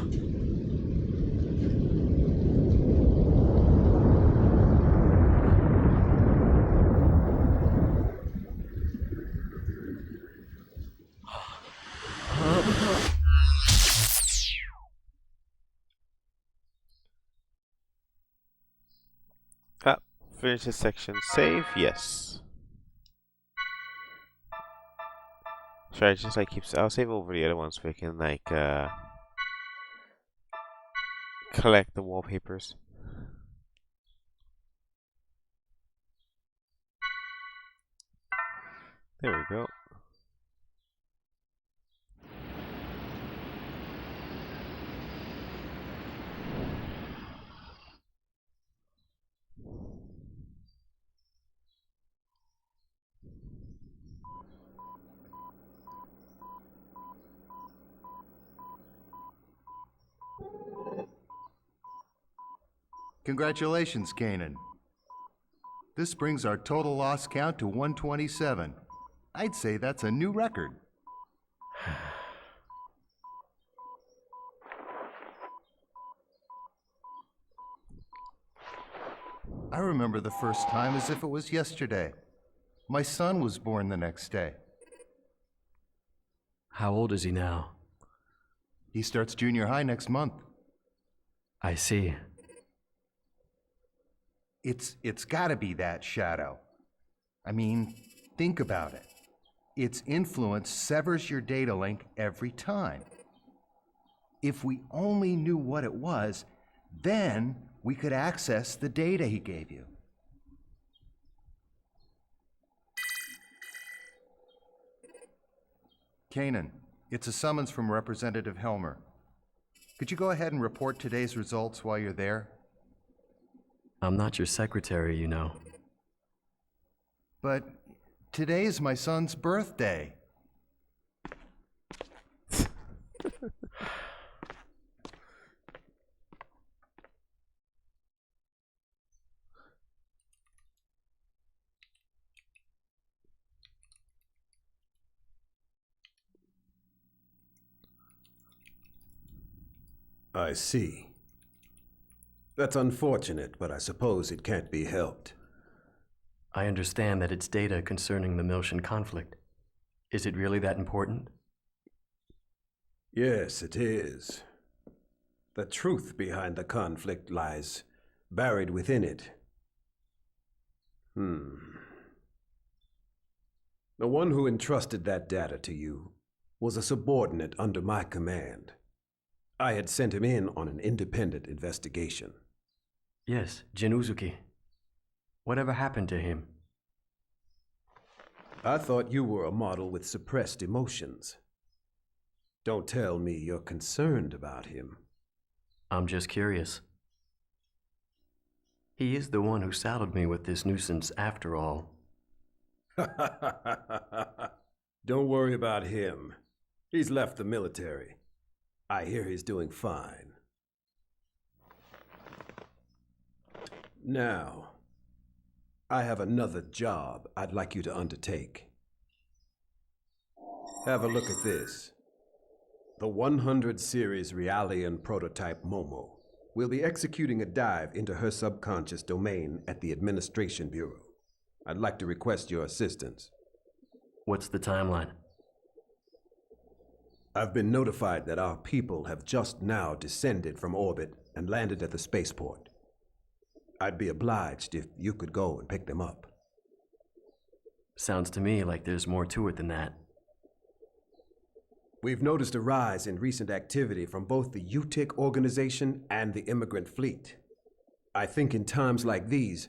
Ah, finish this section. Save? Yes. Should I just like I'll save over the other ones so we can like collect the wallpapers. There we go. Congratulations, Kanan. This brings our total loss count to 127. I'd say that's a new record. I remember the first time as if it was yesterday. My son was born the next day. How old is he now? He starts junior high next month. I see. It's gotta be that shadow. I mean, think about it. Its influence severs your data link every time. If we only knew what it was, then we could access the data he gave you. Kanan, it's a summons from Representative Helmer. Could you go ahead and report today's results while you're there? I'm not your secretary, you know. But today's my son's birthday. I see. That's unfortunate, but I suppose it can't be helped. I understand that it's data concerning the Miltian conflict. Is it really that important? Yes, it is. The truth behind the conflict lies buried within it. The one who entrusted that data to you was a subordinate under my command. I had sent him in on an independent investigation. Yes, Jin Uzuki. Whatever happened to him? I thought you were a model with suppressed emotions. Don't tell me you're concerned about him. I'm just curious. He is the one who saddled me with this nuisance after all. Don't worry about him. He's left the military. I hear he's doing fine. Now, I have another job I'd like you to undertake. Have a look at this. The 100 series Realian prototype Momo will be executing a dive into her subconscious domain at the Administration Bureau. I'd like to request your assistance. What's the timeline? I've been notified that our people have just now descended from orbit and landed at the spaceport. I'd be obliged if you could go and pick them up. Sounds to me like there's more to it than that. We've noticed a rise in recent activity from both the UTIC organization and the immigrant fleet. I think in times like these,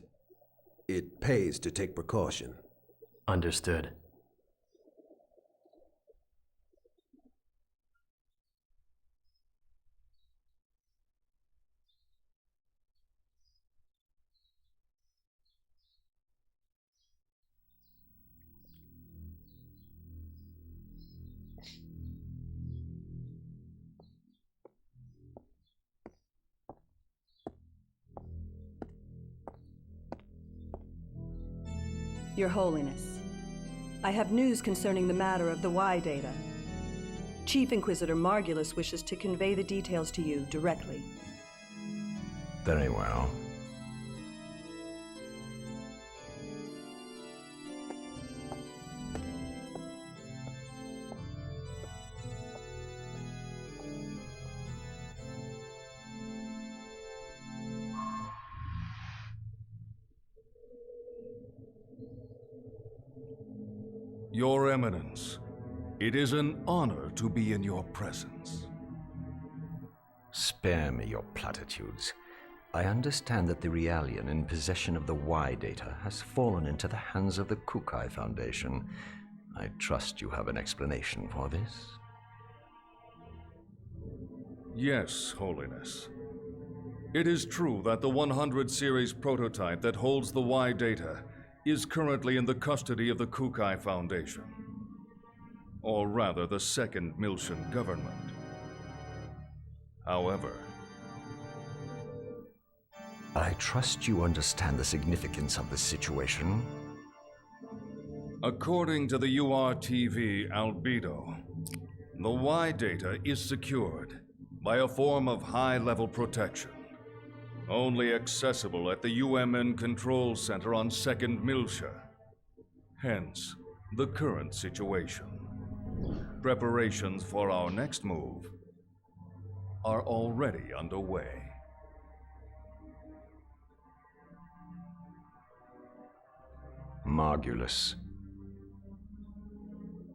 it pays to take precaution. Understood. Your Holiness, I have news concerning the matter of the Y data. Chief Inquisitor Margulis wishes to convey the details to you directly. Very well. Your Eminence, it is an honor to be in your presence. Spare me your platitudes. I understand that the Realian in possession of the Y data has fallen into the hands of the Kukai Foundation. I trust you have an explanation for this? Yes, Holiness. It is true that the 100 series prototype that holds the Y data is currently in the custody of the Kukai Foundation. Or rather, the Second Miltian government. However, I trust you understand the significance of the situation. according to the URTV albedo, the Y data is secured by a form of high-level protection, only accessible at the UMN Control Center on 2nd Miltia. Hence, the current situation. Preparations for our next move are already underway. Margulis.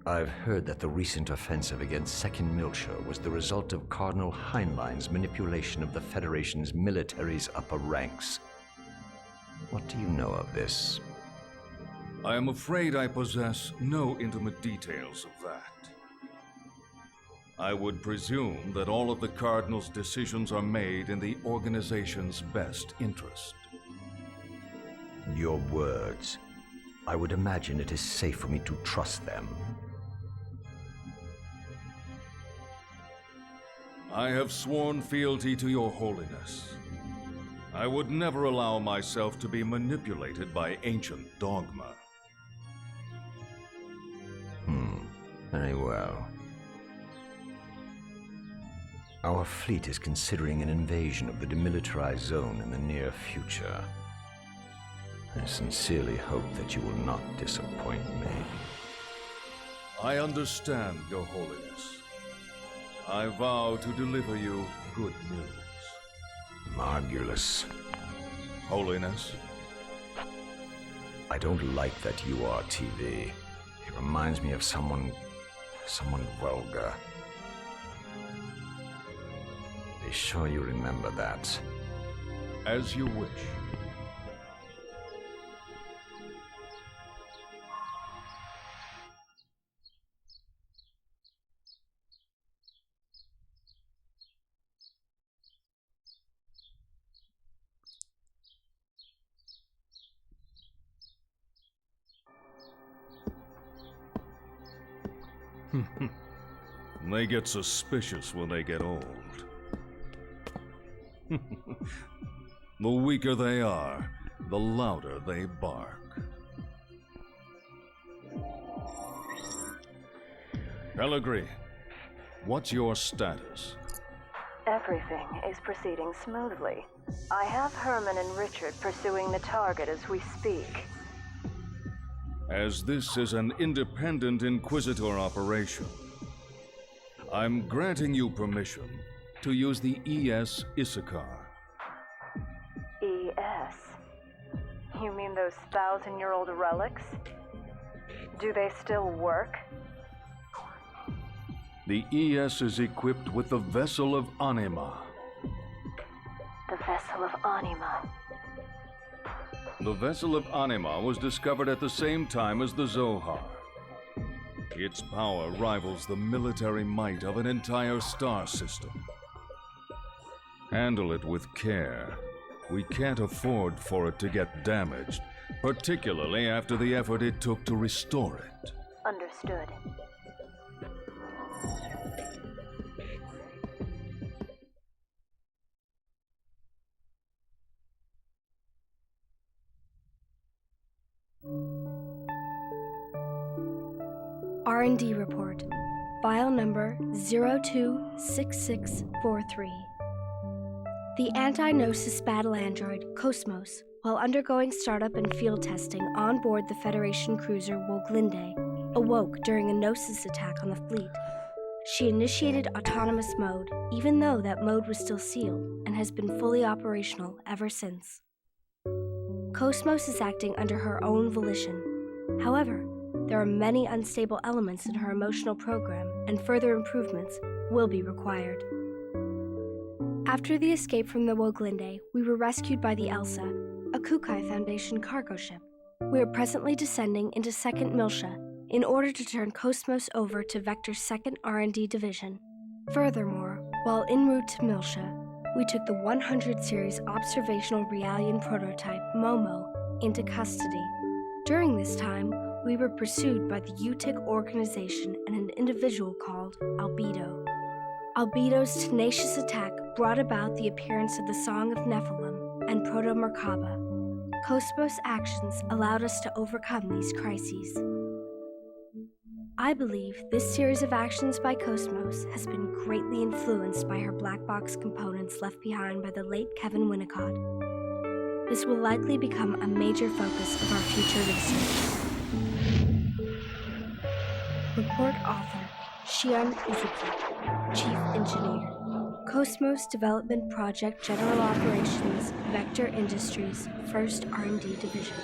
I've heard that the recent offensive against 2nd Miltia was the result of Cardinal Heinlein's manipulation of the Federation's military's upper ranks. What do you know of this? I am afraid I possess no intimate details of that. I would presume that all of the Cardinal's decisions are made in the organization's best interest. Your words. I would imagine it is safe for me to trust them. I have sworn fealty to your holiness. I would never allow myself to be manipulated by ancient dogma. Very well. Our fleet is considering an invasion of the demilitarized zone in the near future. I sincerely hope that you will not disappoint me. I understand, Your Holiness. I vow to deliver you good news. Margulis. Holiness. I don't like that URTV. It reminds me of someone vulgar. Be sure you remember that. As you wish. They get suspicious when they get old. The weaker they are, the louder they bark. Pellegrini, what's your status? Everything is proceeding smoothly. I have Herman and Richard pursuing the target as we speak. As this is an independent Inquisitor operation, I'm granting you permission to use the ES Issachar. ES? You mean those 1,000-year-old relics? Do they still work? The ES is equipped with the Vessel of Anima. The Vessel of Anima. The Vessel of Anima was discovered at the same time as the Zohar. Its power rivals the military might of an entire star system. Handle it with care. We can't afford for it to get damaged, particularly after the effort it took to restore it. Understood. R&D report. File number 026643. The anti-Gnosis battle android, Cosmos, while undergoing startup and field testing on board the Federation cruiser Woglinde, awoke during a Gnosis attack on the fleet. She initiated autonomous mode, even though that mode was still sealed, and has been fully operational ever since. Cosmos is acting under her own volition. However, there are many unstable elements in her emotional program, and further improvements will be required. After the escape from the Woglinde, we were rescued by the Elsa, a Kukai Foundation cargo ship. We are presently descending into 2nd Miltia in order to turn Cosmos over to Vector's 2nd R&D Division. Furthermore, while en route to Miltia, we took the 100 series observational Realian prototype, Momo, into custody. During this time, we were pursued by the UTIC organization and an individual called Albedo. Albedo's tenacious attack brought about the appearance of the Song of Nephilim and Proto-Merkaba. Cosmos' actions allowed us to overcome these crises. I believe this series of actions by Cosmos has been greatly influenced by her black box components left behind by the late Kevin Winnicott. This will likely become a major focus of our future research. Report author, Shion Izuki, Chief Engineer. Cosmos Development Project General Operations, Vector Industries, 1st R&D Division.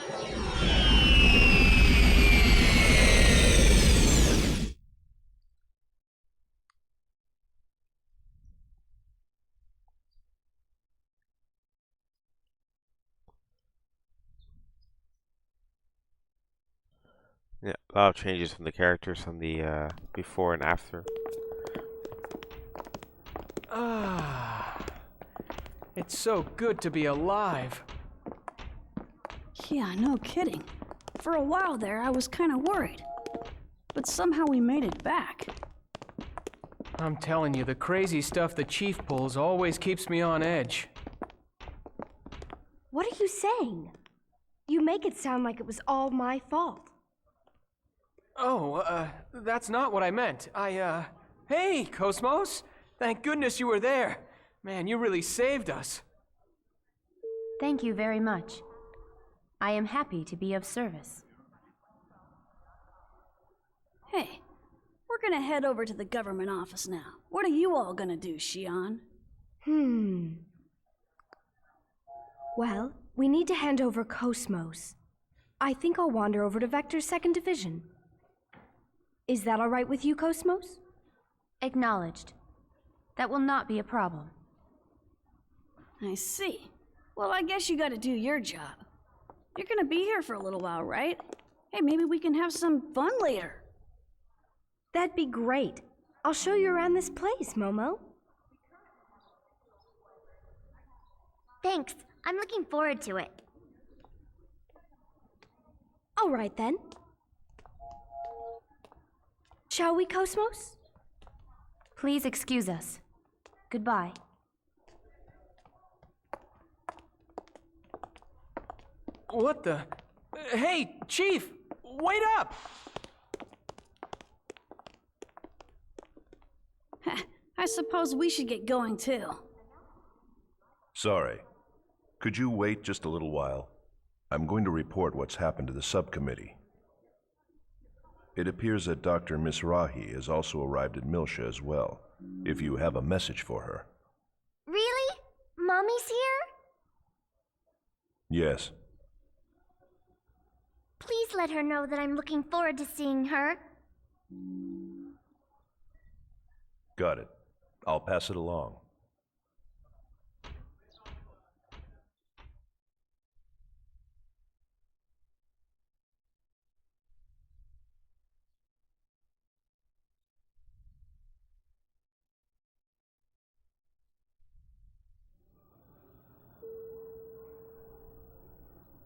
Yeah, a lot of changes from the characters from the before and after. It's so good to be alive. Yeah, no kidding. For a while there, I was kind of worried. But somehow we made it back. I'm telling you, the crazy stuff the Chief pulls always keeps me on edge. What are you saying? You make it sound like it was all my fault. Oh, that's not what I meant. Hey, Cosmos! Thank goodness you were there. Man, you really saved us. Thank you very much. I am happy to be of service. Hey, we're gonna head over to the government office now. What are you all gonna do, Shion? Well, we need to hand over Cosmos. I think I'll wander over to Vector's 2nd Division. Is that all right with you, Cosmos? Acknowledged. That will not be a problem. I see. Well, I guess you gotta do your job. You're gonna be here for a little while, right? Hey, maybe we can have some fun later. That'd be great. I'll show you around this place, Momo. Thanks. I'm looking forward to it. All right, then. Shall we, Cosmos? Please excuse us. Goodbye. What the? Hey, Chief! Wait up! I suppose we should get going too. Sorry. Could you wait just a little while? I'm going to report what's happened to the subcommittee. It appears that Dr. Mizrahi has also arrived at Milsha as well, if you have a message for her. Really? Mommy's here? Yes. Please let her know that I'm looking forward to seeing her. Got it. I'll pass it along.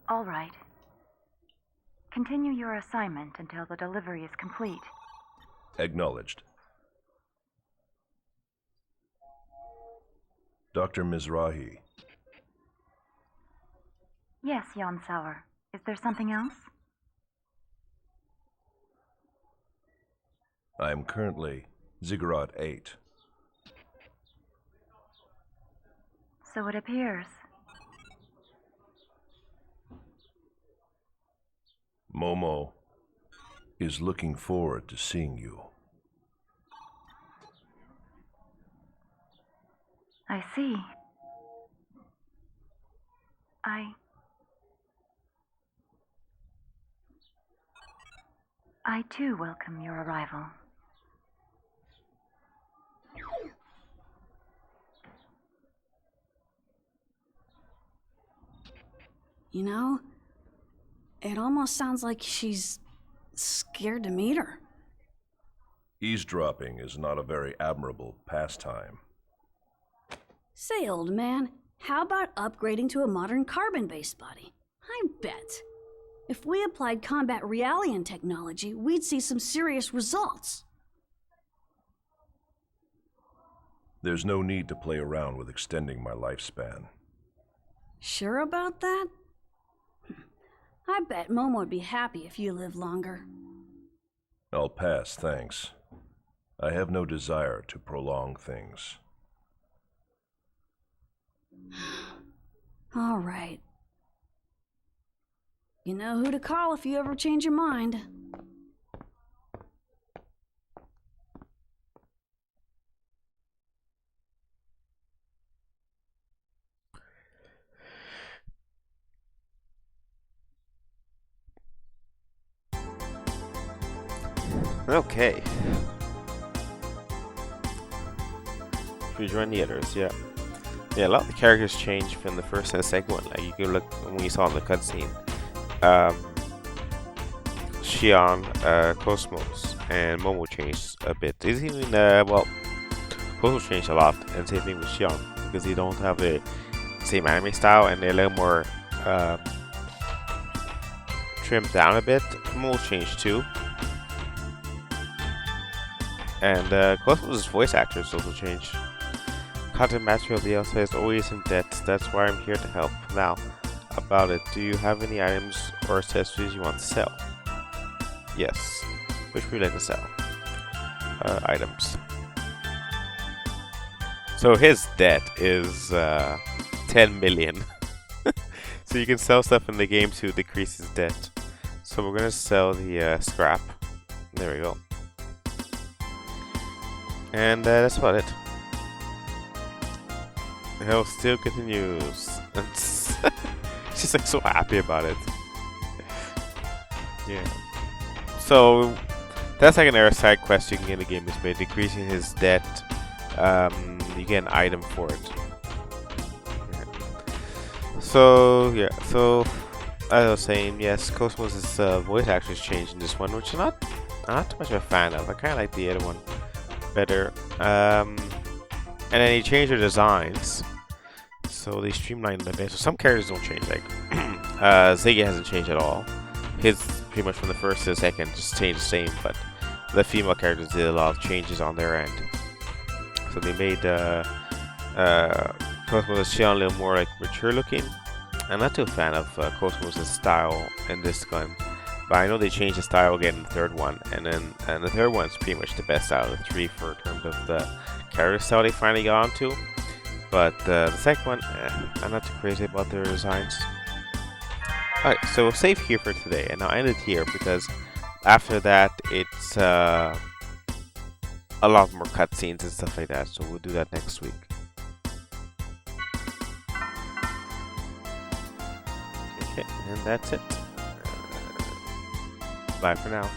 All right. Continue your assignment until the delivery is complete. Acknowledged. Dr. Mizrahi. Yes, Jan Sauer. Is there something else? I am currently Ziggurat 8. So it appears. Momo is looking forward to seeing you. I see. I too welcome your arrival. You know, it almost sounds like she's scared to meet her. Eavesdropping is not a very admirable pastime. Say, old man, how about upgrading to a modern carbon-based body? I bet. If we applied combat Realian technology, we'd see some serious results. There's no need to play around with extending my lifespan. Sure about that? I bet Momo would be happy if you lived longer. I'll pass, thanks. I have no desire to prolong things. All right. You know who to call if you ever change your mind. Okay. Should we join the others? Yeah. Yeah, a lot of the characters changed from the first and the second one. Like you can look when you saw in the cutscene. Xion, Cosmos, and Momo changed a bit. It's even well, Cosmos changed a lot, and same thing with Xion because they don't have the same anime style and they're a little more trimmed down a bit. Momo changed too. And Cosmos' voice actors also changed. Content master of the outside is always in debt. That's why I'm here to help. Now, about it, do you have any items or accessories you want to sell? Yes. Which would you like to sell? Items. So his debt is 10 million. So you can sell stuff in the game to decrease his debt. So we're gonna sell the scrap. There we go. And that's about it. Hell still continues. She's like so happy about it. Yeah. So that's like an side quest you can get in the game is by decreasing his debt. You get an item for it. Yeah. So yeah. So as I was saying, yes, Cosmos' voice actually changed in this one, which I'm not too much of a fan of. I kind of like the other one better. And then he changed their designs. So they streamlined a bit. So some characters don't change. Like Ziggy hasn't changed at all. His pretty much from the first to the second just stayed the same. But the female characters did a lot of changes on their end. So they made Cosmos and Xion a little more like mature looking. I'm not too a fan of Cosmos' style in this gun. But I know they changed the style again in the third one, and the third one's pretty much the best out of the three for terms of the character style they finally got onto. But the second one, I'm not too crazy about their designs. Alright, so we'll save here for today, and I'll end it here because after that it's a lot more cutscenes and stuff like that, so we'll do that next week. Okay, and that's it. Bye for now.